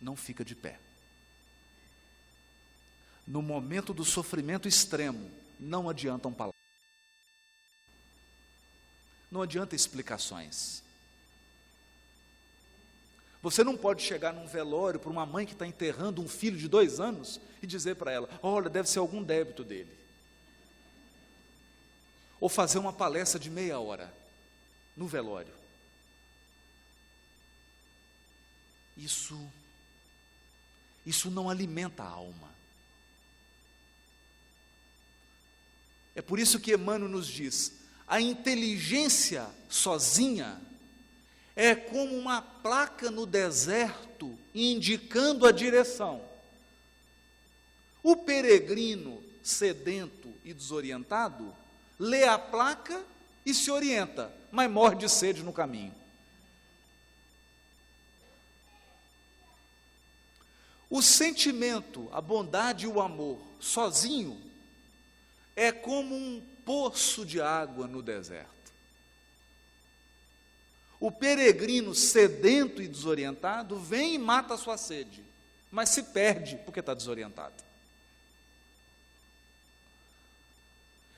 Não fica de pé. No momento do sofrimento extremo, não adiantam palavras. Não adianta explicações. Você não pode chegar num velório para uma mãe que está enterrando um filho de 2 anos e dizer para ela: olha, deve ser algum débito dele. Ou fazer uma palestra de meia hora no velório. Isso não alimenta a alma. É por isso que Emmanuel nos diz: a inteligência sozinha, é como uma placa no deserto indicando a direção. O peregrino sedento e desorientado lê a placa e se orienta, mas morre de sede no caminho. O sentimento, a bondade e o amor, sozinho, é como um poço de água no deserto. O peregrino sedento e desorientado vem e mata a sua sede, mas se perde porque está desorientado.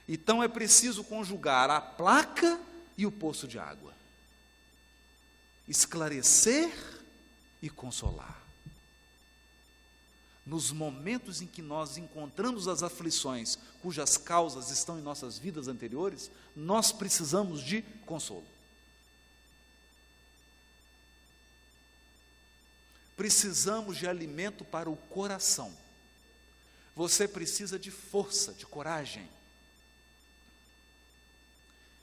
Então é preciso conjugar a placa e o poço de água, esclarecer e consolar. Nos momentos em que nós encontramos as aflições cujas causas estão em nossas vidas anteriores, nós precisamos de consolo. Precisamos de alimento para o coração. Você precisa de força, de coragem.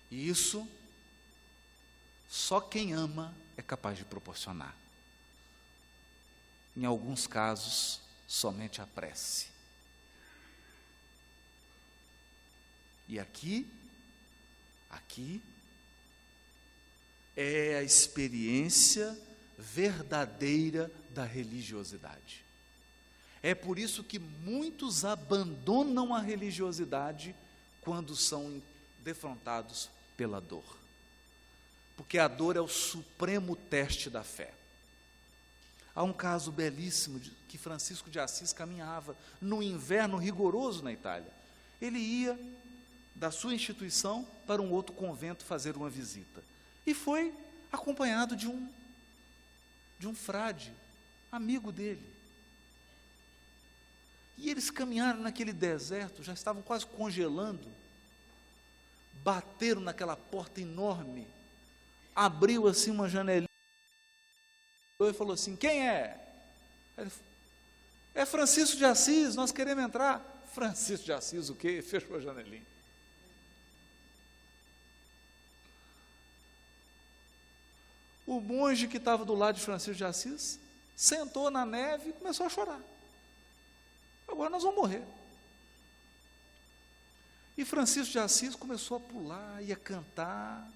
E isso, só quem ama é capaz de proporcionar. Em alguns casos, somente a prece. E aqui é a experiência verdadeira da religiosidade. É por isso que muitos abandonam a religiosidade quando são defrontados pela dor. Porque a dor é o supremo teste da fé. Há um caso belíssimo que Francisco de Assis caminhava no inverno rigoroso na Itália. Ele ia da sua instituição para um outro convento fazer uma visita. E foi acompanhado de um frade, amigo dele. E eles caminharam naquele deserto, já estavam quase congelando, bateram naquela porta enorme, abriu assim uma janelinha, e falou assim: quem é? Ele falou: é Francisco de Assis, nós queremos entrar. Francisco de Assis o quê? Fechou a janelinha. O monge que estava do lado de Francisco de Assis sentou na neve e começou a chorar. Agora nós vamos morrer. E Francisco de Assis começou a pular, ia cantar,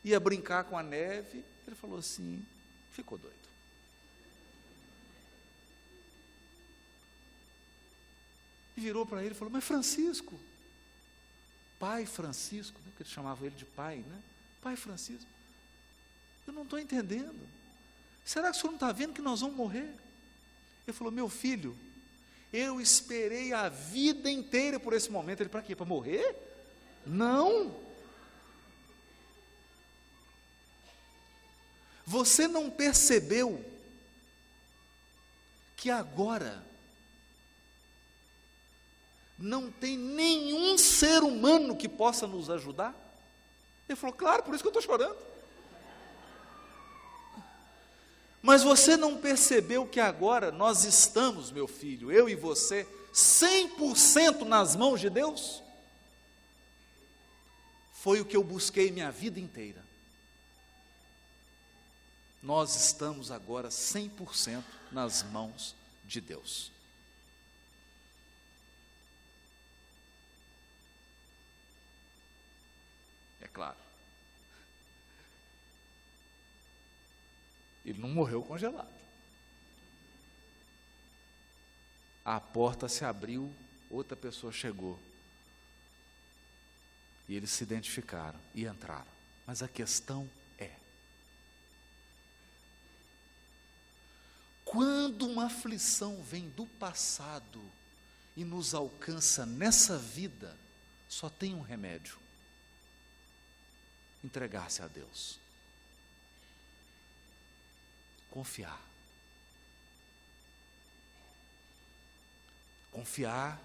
ia brincar com a neve. Ele falou assim, ficou doido. E virou para ele e falou: mas Francisco, pai Francisco, né, que ele chamava ele de pai, né? Pai Francisco, eu não estou entendendo. Será que o senhor não está vendo que nós vamos morrer? Ele falou: meu filho, eu esperei a vida inteira por esse momento. Ele: para quê? Para morrer? Não. Você não percebeu que agora não tem nenhum ser humano que possa nos ajudar? Ele falou: claro, por isso que eu estou chorando. Mas você não percebeu que agora nós estamos, meu filho, eu e você, 100% nas mãos de Deus? Foi o que eu busquei minha vida inteira. Nós estamos agora 100% nas mãos de Deus. É claro, ele não morreu congelado. A porta se abriu, outra pessoa chegou. E eles se identificaram e entraram. Mas a questão é: quando uma aflição vem do passado e nos alcança nessa vida, só tem um remédio: entregar-se a Deus. Confiar. Confiar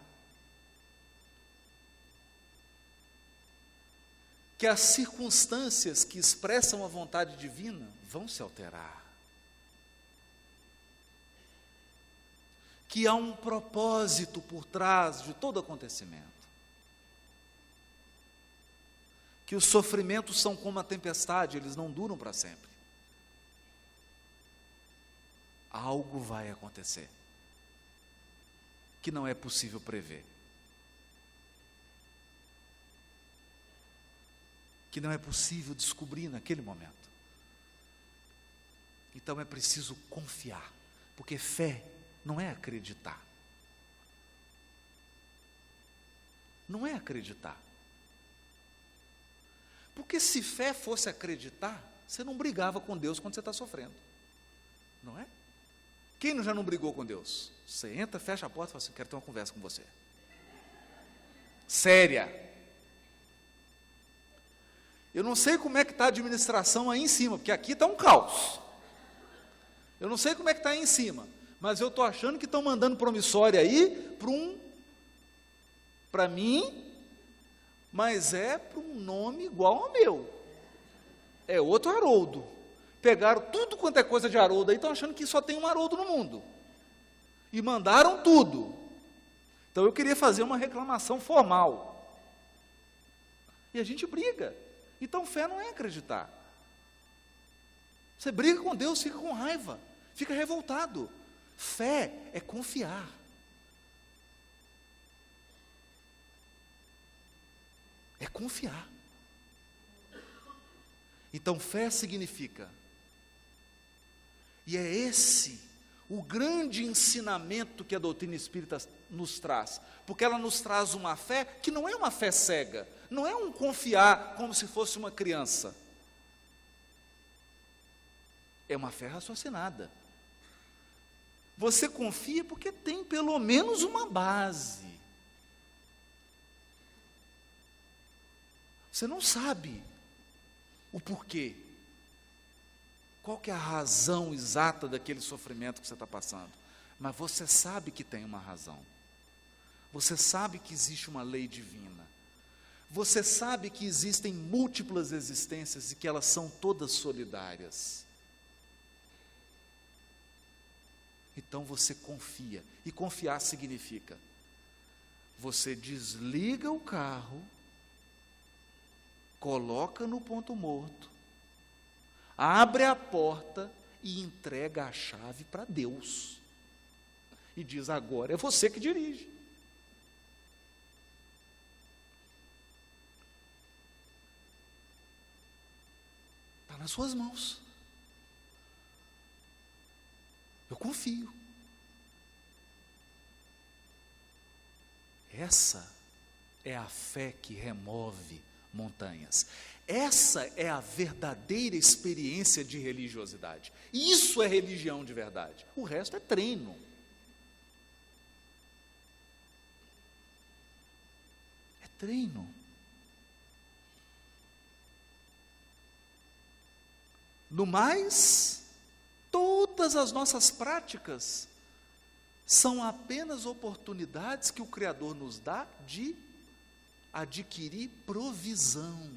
que as circunstâncias que expressam a vontade divina vão se alterar. Que há um propósito por trás de todo acontecimento. Que os sofrimentos são como a tempestade, eles não duram para sempre. algo vai acontecer que não é possível prever, que não é possível descobrir naquele momento. Então é preciso confiar, porque fé não é acreditar. Não é acreditar. Porque se fé fosse acreditar, você não brigava com Deus quando você está sofrendo. Não é? Quem já não brigou com Deus? Você entra, fecha a porta e fala assim: quero ter uma conversa com você. Séria. Eu não sei como é que está a administração aí em cima, porque aqui está um caos. Eu não sei como é que está aí em cima, mas eu estou achando que estão mandando promissória aí para mim, mas é para um nome igual ao meu. É outro Haroldo. Pegaram tudo quanto é coisa de Haroldo aí, estão achando que só tem um Haroldo no mundo. E mandaram tudo. Então eu queria fazer uma reclamação formal. E a gente briga. Então fé não é acreditar. Você briga com Deus, fica com raiva, fica revoltado. Fé é confiar. É confiar. Então fé significa, e é esse o grande ensinamento que a doutrina espírita nos traz, porque ela nos traz uma fé que não é uma fé cega, não é um confiar como se fosse uma criança, é uma fé raciocinada. Você confia porque tem pelo menos uma base. Você não sabe o porquê, qual que é a razão exata daquele sofrimento que você está passando, mas você sabe que tem uma razão, você sabe que existe uma lei divina, você sabe que existem múltiplas existências e que elas são todas solidárias. Então você confia, e confiar significa, você desliga o carro, coloca no ponto morto, abre a porta e entrega a chave para Deus. E diz: agora é você que dirige. Está nas suas mãos. Eu confio. Essa é a fé que remove montanhas. Essa é a verdadeira experiência de religiosidade. Isso é religião de verdade. O resto é treino. É treino. No mais, todas as nossas práticas são apenas oportunidades que o Criador nos dá de adquirir provisão,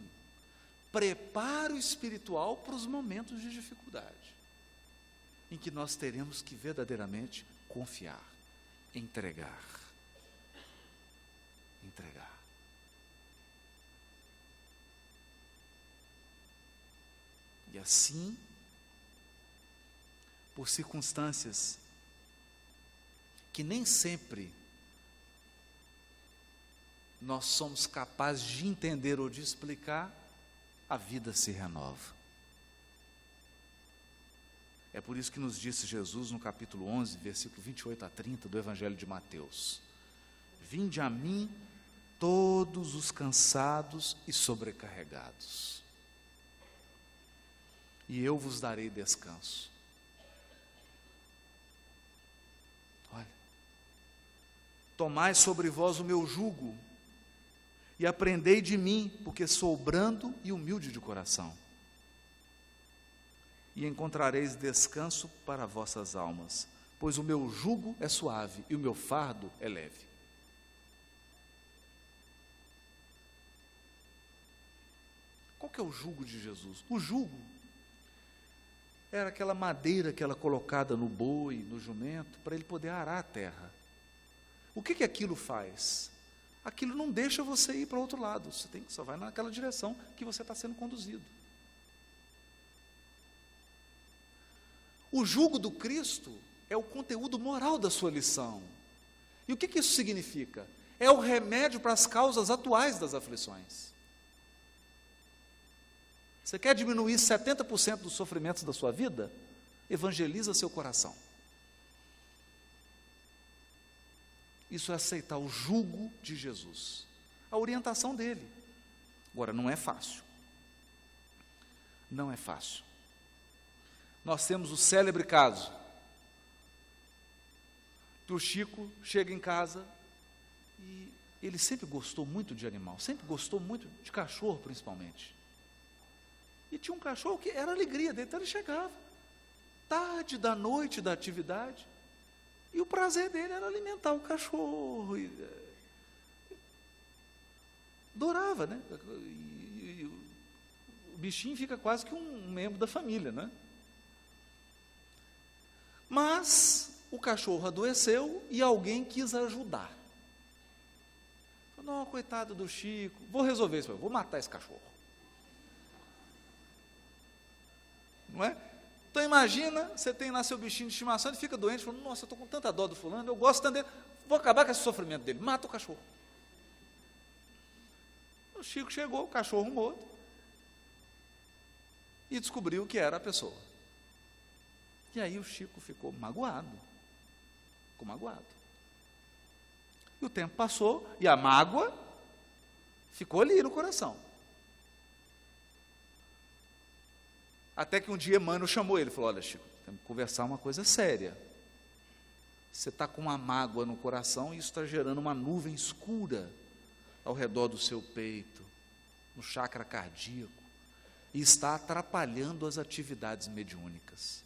preparo espiritual para os momentos de dificuldade, em que nós teremos que verdadeiramente confiar, entregar. E assim, por circunstâncias que nem sempre nós somos capazes de entender ou de explicar, a vida se renova. É por isso que nos disse Jesus no capítulo 11, versículo 28 a 30 do Evangelho de Mateus: vinde a mim todos os cansados e sobrecarregados, e eu vos darei descanso. Olha, tomai sobre vós o meu jugo, e aprendei de mim, porque sou brando e humilde de coração, e encontrareis descanso para vossas almas, pois o meu jugo é suave e o meu fardo é leve. Qual que é o jugo de Jesus? O jugo era aquela madeira que era colocada no boi, no jumento, para ele poder arar a terra. O que aquilo faz? Aquilo não deixa você ir para o outro lado, você só vai naquela direção que você está sendo conduzido. O jugo do Cristo é o conteúdo moral da sua lição. E o que isso significa? É o remédio para as causas atuais das aflições. Você quer diminuir 70% dos sofrimentos da sua vida? Evangeliza seu coração. Isso é aceitar o jugo de Jesus, a orientação dele. Agora, não é fácil. Não é fácil. Nós temos o célebre caso que o Chico chega em casa e ele sempre gostou muito de animal, sempre gostou muito de cachorro, principalmente. E tinha um cachorro que era a alegria dele, então ele chegava tarde da noite da atividade, e o prazer dele era alimentar o cachorro, adorava, né? E o bichinho fica quase que um membro da família, né? Mas o cachorro adoeceu e alguém quis ajudar. Falou, não, coitado do Chico, vou resolver isso, vou matar esse cachorro. Não é? Então imagina, você tem lá seu bichinho de estimação, ele fica doente, falando, nossa, eu estou com tanta dó do fulano, eu gosto tanto dele, vou acabar com esse sofrimento dele, mata o cachorro. O Chico chegou, o cachorro morto, e descobriu que era a pessoa. E aí o Chico ficou magoado. Ficou magoado. E o tempo passou, e a mágoa ficou ali no coração. Até que um dia Emmanuel chamou ele, falou, olha Chico, temos que conversar uma coisa séria. Você está com uma mágoa no coração e isso está gerando uma nuvem escura ao redor do seu peito, no chakra cardíaco, e está atrapalhando as atividades mediúnicas.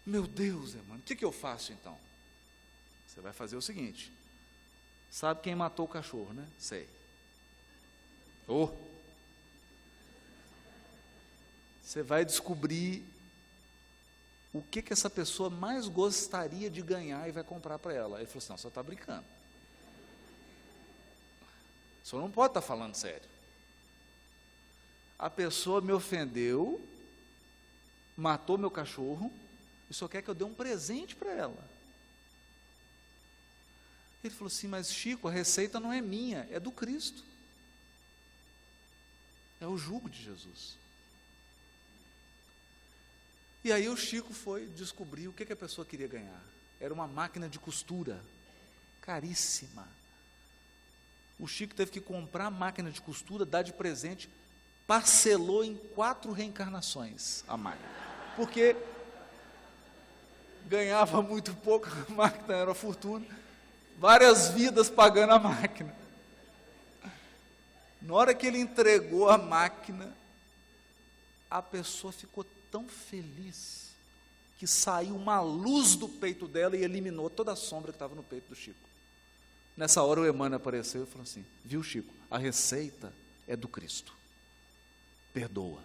Meu Deus, Emmanuel, o que eu faço então? Você vai fazer o seguinte, sabe quem matou o cachorro, né? Sei. Você vai descobrir o que essa pessoa mais gostaria de ganhar e vai comprar para ela. Ele falou assim, não, você está brincando. O senhor não pode estar falando sério. A pessoa me ofendeu, matou meu cachorro, e só quer que eu dê um presente para ela. Ele falou assim, mas Chico, a receita não é minha, é do Cristo. É o jugo de Jesus. E aí o Chico foi descobrir o que a pessoa queria ganhar. Era uma máquina de costura, caríssima. O Chico teve que comprar a máquina de costura, dar de presente, parcelou em 4 reencarnações a máquina. Porque ganhava muito pouco, a máquina era uma fortuna, várias vidas pagando a máquina. Na hora que ele entregou a máquina, a pessoa ficou tão feliz, que saiu uma luz do peito dela e eliminou toda a sombra que estava no peito do Chico. Nessa hora o Emmanuel apareceu e falou assim, viu Chico, a receita é do Cristo, perdoa,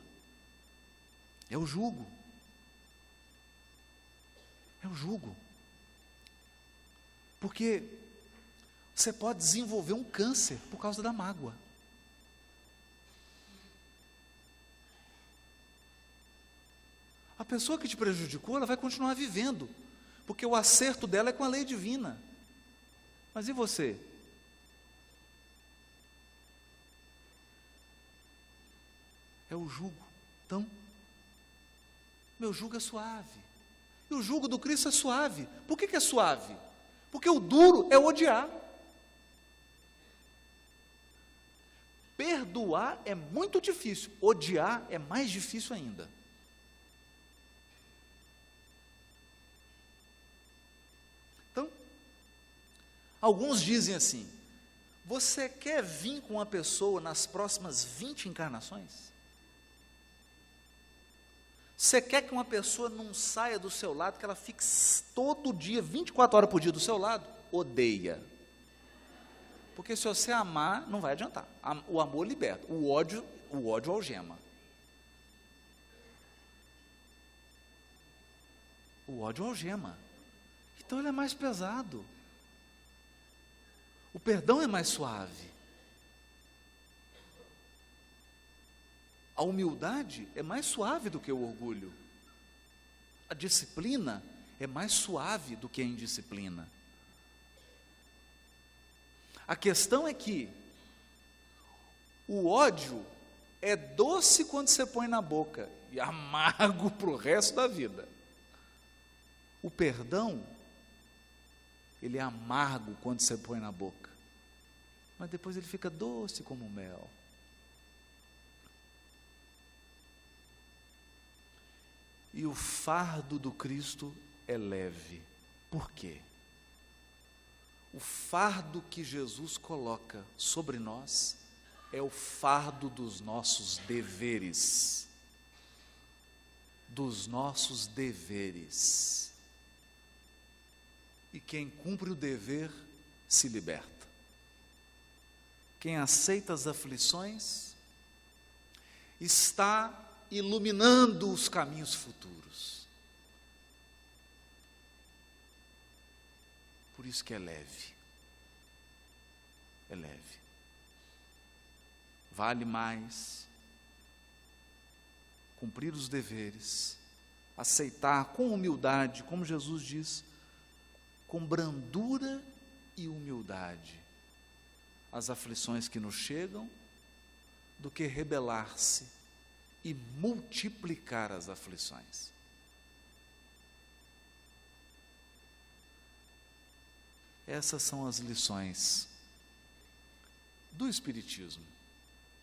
é o jugo, porque você pode desenvolver um câncer por causa da mágoa. A pessoa que te prejudicou, ela vai continuar vivendo, porque o acerto dela é com a lei divina. Mas e você? É o jugo. Então, meu jugo é suave. E o jugo do Cristo é suave. Por que é suave? Porque o duro é odiar. Perdoar é muito difícil, odiar é mais difícil ainda. Então, alguns dizem assim, você quer vir com uma pessoa nas próximas 20 encarnações? Você quer que uma pessoa não saia do seu lado, que ela fique todo dia, 24 horas por dia do seu lado? Odeia. Porque se você amar, não vai adiantar. O amor liberta, o ódio algema. O ódio algema. Então ele é mais pesado. O perdão é mais suave. A humildade é mais suave do que o orgulho. A disciplina é mais suave do que a indisciplina. A questão é que o ódio é doce quando você põe na boca e amargo para o resto da vida. O perdão, ele é amargo quando você põe na boca, mas depois ele fica doce como mel. E o fardo do Cristo é leve. Por quê? O fardo que Jesus coloca sobre nós é o fardo dos nossos deveres. Dos nossos deveres. E quem cumpre o dever se liberta. Quem aceita as aflições está iluminando os caminhos futuros. Por isso que é leve. É leve. Vale mais cumprir os deveres, aceitar com humildade, como Jesus diz, com brandura e humildade, as aflições que nos chegam, do que rebelar-se e multiplicar as aflições. Essas são as lições do Espiritismo,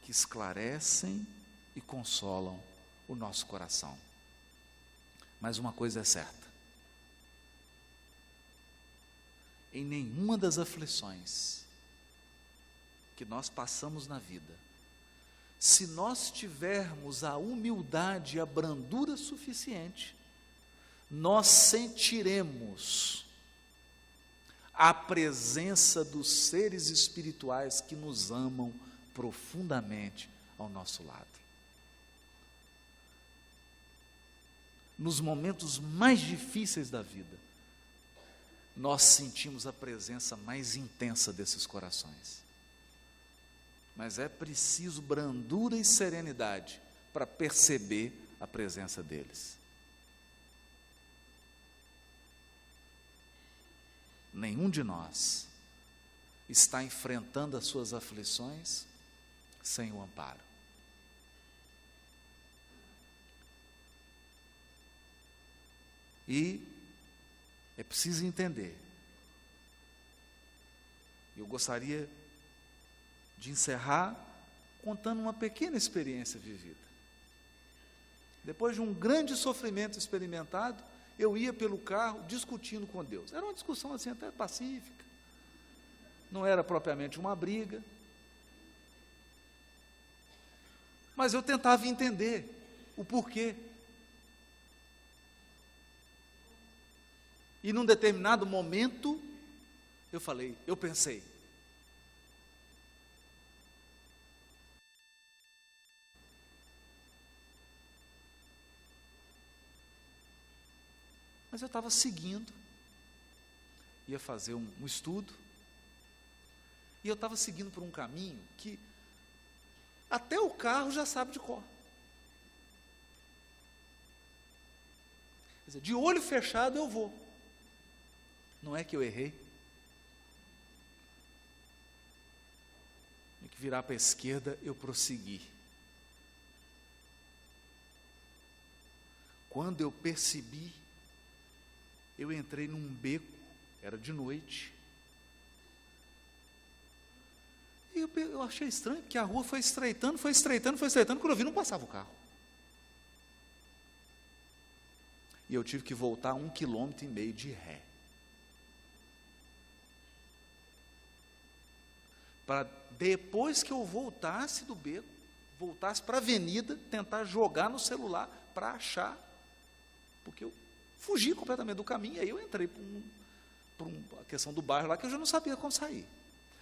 que esclarecem e consolam o nosso coração. Mas uma coisa é certa: em nenhuma das aflições que nós passamos na vida, se nós tivermos a humildade e a brandura suficiente, nós sentiremos a presença dos seres espirituais que nos amam profundamente ao nosso lado. Nos momentos mais difíceis da vida, nós sentimos a presença mais intensa desses corações. Mas é preciso brandura e serenidade para perceber a presença deles. Nenhum de nós está enfrentando as suas aflições sem o amparo. E é preciso entender. Eu gostaria de encerrar contando uma pequena experiência vivida. Depois de um grande sofrimento experimentado, eu ia pelo carro discutindo com Deus. Era uma discussão assim até pacífica. Não era propriamente uma briga. Mas eu tentava entender o porquê. E num determinado momento, eu pensei, mas eu estava seguindo, ia fazer um estudo, e eu estava seguindo por um caminho que até o carro já sabe de cor. Quer dizer, de olho fechado eu vou. Não é que eu errei. Tinha que virar para a esquerda, eu prossegui. Quando eu percebi, eu entrei num beco, era de noite. E eu achei estranho, porque a rua foi estreitando, quando eu vi não passava o carro. E eu tive que voltar 1,5 km de ré. Para depois que eu voltasse do beco, voltasse para a avenida, tentar jogar no celular para achar, porque eu fugi completamente do caminho, e aí eu entrei por uma questão do bairro lá, que eu já não sabia como sair.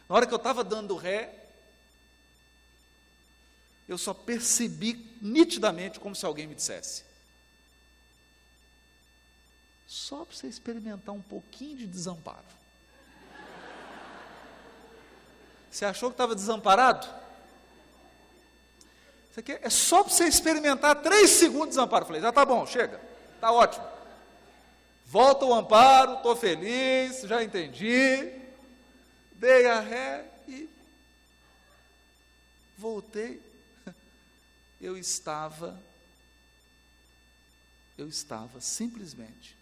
Na hora que eu estava dando ré, eu só percebi nitidamente como se alguém me dissesse: só para você experimentar um pouquinho de desamparo. Você achou que estava desamparado? Isso aqui é só para você experimentar 3 segundos de desamparo. Eu falei, já está bom, chega, está ótimo. Volta o amparo, estou feliz, já entendi. Dei a ré e voltei. Eu estava simplesmente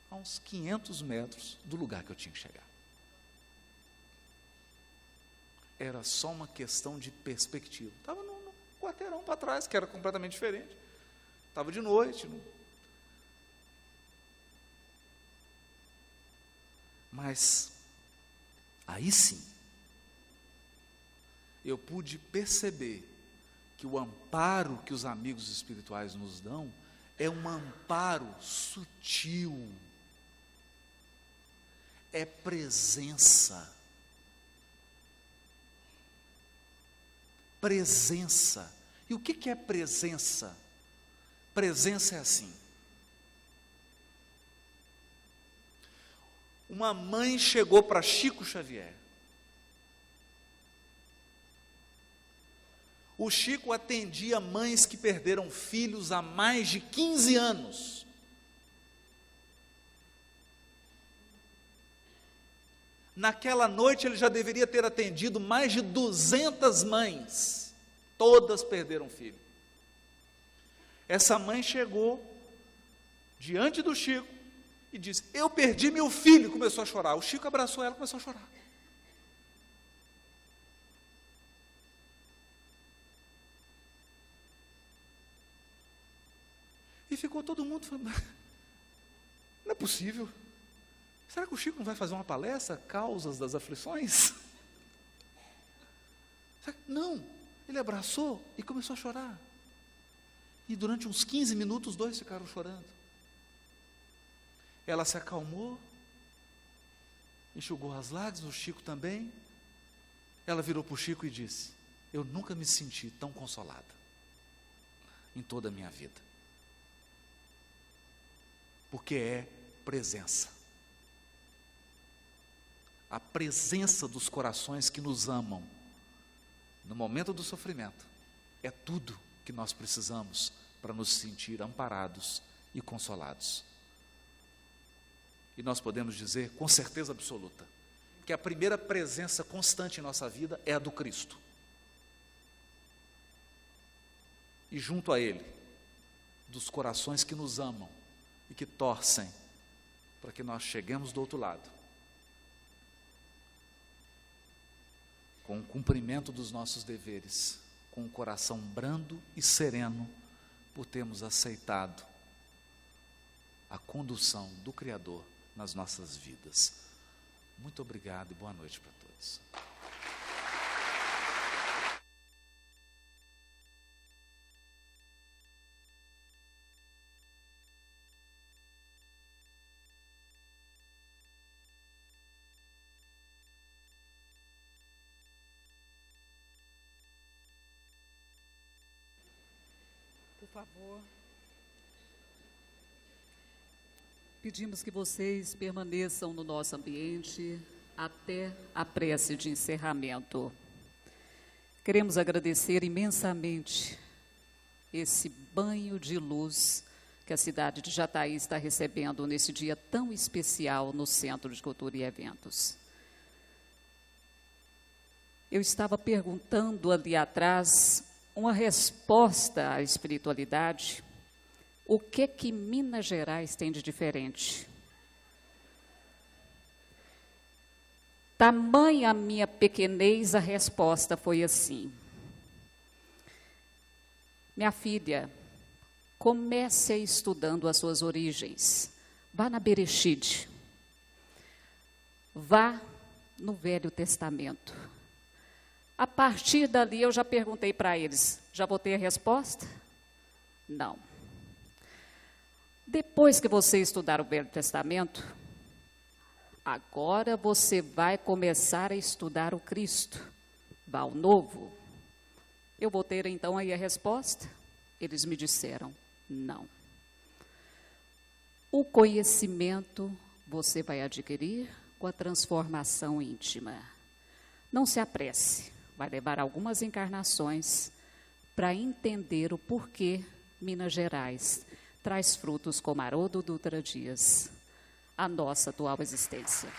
a uns 500 metros do lugar que eu tinha que chegar. Era só uma questão de perspectiva. Estava num quarteirão para trás, que era completamente diferente. Estava de noite. Mas, aí sim, eu pude perceber que o amparo que os amigos espirituais nos dão é um amparo sutil, é presença. Presença. E o que é presença? Presença é assim. Uma mãe chegou para Chico Xavier. O Chico atendia mães que perderam filhos há mais de 15 anos. Naquela noite ele já deveria ter atendido mais de 200 mães. Todas perderam filho. Essa mãe chegou diante do Chico e disse: eu perdi meu filho. Começou a chorar. O Chico abraçou ela e começou a chorar. E ficou todo mundo falando: não é possível. Será que o Chico não vai fazer uma palestra, Causas das Aflições? Não, ele abraçou e começou a chorar. E durante uns 15 minutos os dois ficaram chorando. Ela se acalmou, enxugou as lágrimas, o Chico também. Ela virou para o Chico e disse: eu nunca me senti tão consolada em toda a minha vida. Porque é presença. A presença dos corações que nos amam no momento do sofrimento é tudo que nós precisamos para nos sentir amparados e consolados. E nós podemos dizer com certeza absoluta que a primeira presença constante em nossa vida é a do Cristo. E junto a Ele, dos corações que nos amam e que torcem para que nós cheguemos do outro lado, com o cumprimento dos nossos deveres, com o coração brando e sereno, por termos aceitado a condução do Criador nas nossas vidas. Muito obrigado e boa noite para todos. Por favor. Pedimos que vocês permaneçam no nosso ambiente até a prece de encerramento. Queremos agradecer imensamente esse banho de luz que a cidade de Jataí está recebendo nesse dia tão especial no Centro de Cultura e Eventos. Eu estava perguntando ali atrás uma resposta à espiritualidade. O que Minas Gerais tem de diferente? Tamanha a minha pequenez, a resposta foi assim: minha filha, comece estudando as suas origens. Vá na Bereshit. Vá no Velho Testamento. A partir dali eu já perguntei para eles: já vou ter a resposta? Não. Depois que você estudar o Velho Testamento, agora você vai começar a estudar o Cristo. Vá ao Novo. Eu vou ter então aí a resposta? Eles me disseram: não. O conhecimento você vai adquirir com a transformação íntima. Não se apresse, vai levar algumas encarnações para entender o porquê Minas Gerais traz frutos como Haroldo Dutra Dias, a nossa atual existência.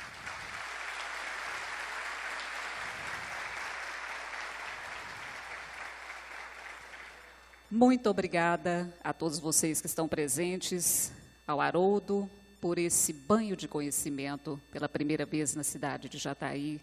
Muito obrigada a todos vocês que estão presentes, ao Haroldo, por esse banho de conhecimento pela primeira vez na cidade de Jataí.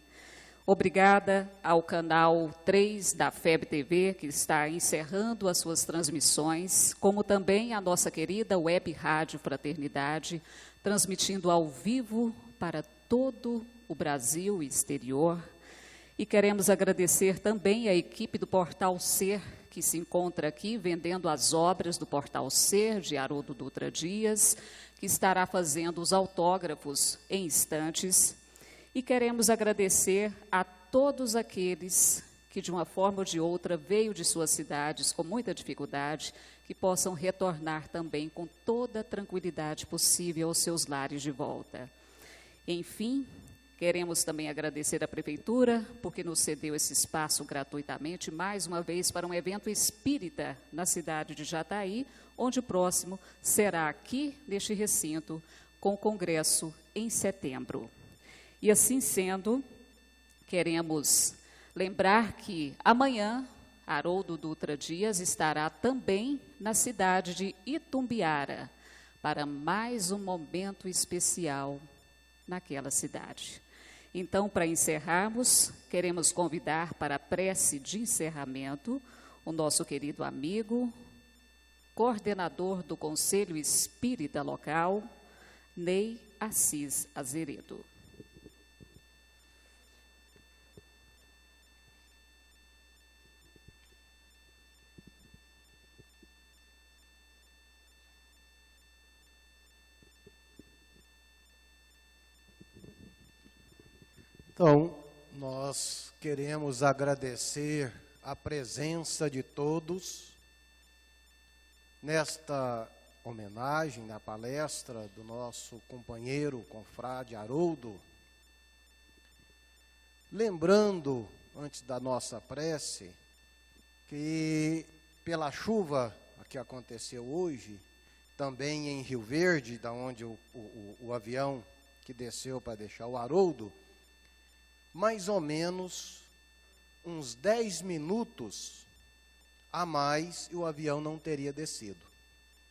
Obrigada ao canal 3 da FEB TV, que está encerrando as suas transmissões, como também a nossa querida Web Rádio Fraternidade, transmitindo ao vivo para todo o Brasil e exterior. E queremos agradecer também a equipe do Portal Ser, que se encontra aqui vendendo as obras do Portal Ser, de Haroldo Dutra Dias, que estará fazendo os autógrafos em instantes. E queremos agradecer a todos aqueles que, de uma forma ou de outra, veio de suas cidades com muita dificuldade, que possam retornar também com toda a tranquilidade possível aos seus lares de volta. Enfim, queremos também agradecer à Prefeitura, porque nos cedeu esse espaço gratuitamente, mais uma vez, para um evento espírita na cidade de Jataí, onde o próximo será aqui, neste recinto, com o congresso em setembro. E assim sendo, queremos lembrar que amanhã, Haroldo Dutra Dias estará também na cidade de Itumbiara, para mais um momento especial naquela cidade. Então, para encerrarmos, queremos convidar para a prece de encerramento o nosso querido amigo, coordenador do Conselho Espírita Local, Ney Assis Azeredo. Então, nós queremos agradecer a presença de todos nesta homenagem, na palestra do nosso companheiro, confrade Haroldo. Lembrando, antes da nossa prece, que pela chuva que aconteceu hoje, também em Rio Verde, da onde o avião que desceu para deixar o Haroldo, mais ou menos uns 10 minutos a mais e o avião não teria descido.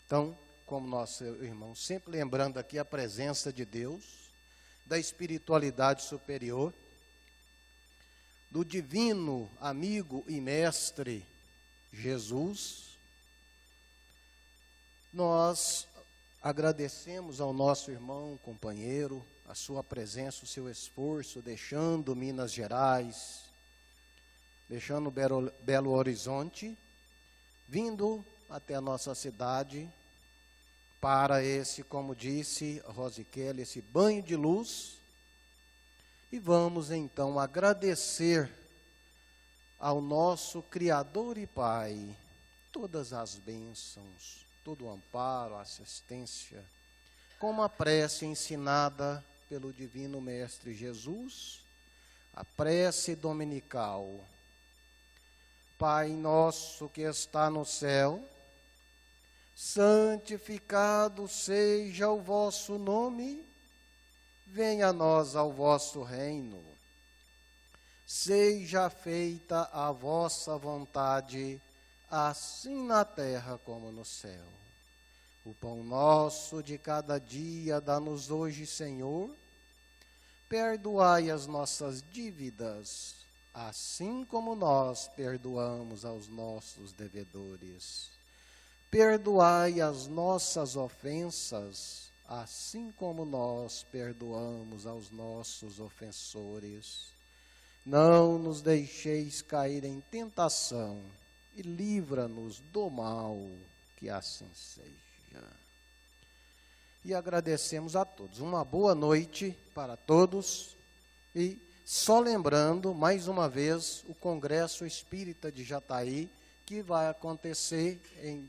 Então, como nosso irmão, sempre lembrando aqui a presença de Deus, da espiritualidade superior, do divino amigo e mestre Jesus, nós agradecemos ao nosso irmão, companheiro, a sua presença, o seu esforço, deixando Minas Gerais, deixando Belo Horizonte, vindo até a nossa cidade para esse, como disse Rosiquela, esse banho de luz. E vamos então agradecer ao nosso Criador e Pai todas as bênçãos, todo o amparo, a assistência, com uma prece ensinada pelo Divino Mestre Jesus, a prece dominical. Pai nosso que está no céu, santificado seja o vosso nome, venha a nós ao vosso reino. Seja feita a vossa vontade, assim na terra como no céu. O pão nosso de cada dia dá-nos hoje, Senhor. Perdoai as nossas dívidas, assim como nós perdoamos aos nossos devedores. Perdoai as nossas ofensas, assim como nós perdoamos aos nossos ofensores. Não nos deixeis cair em tentação e livra-nos do mal, que assim seja. E agradecemos a todos. Uma boa noite para todos. E só lembrando, mais uma vez, o Congresso Espírita de Jataí, que vai acontecer em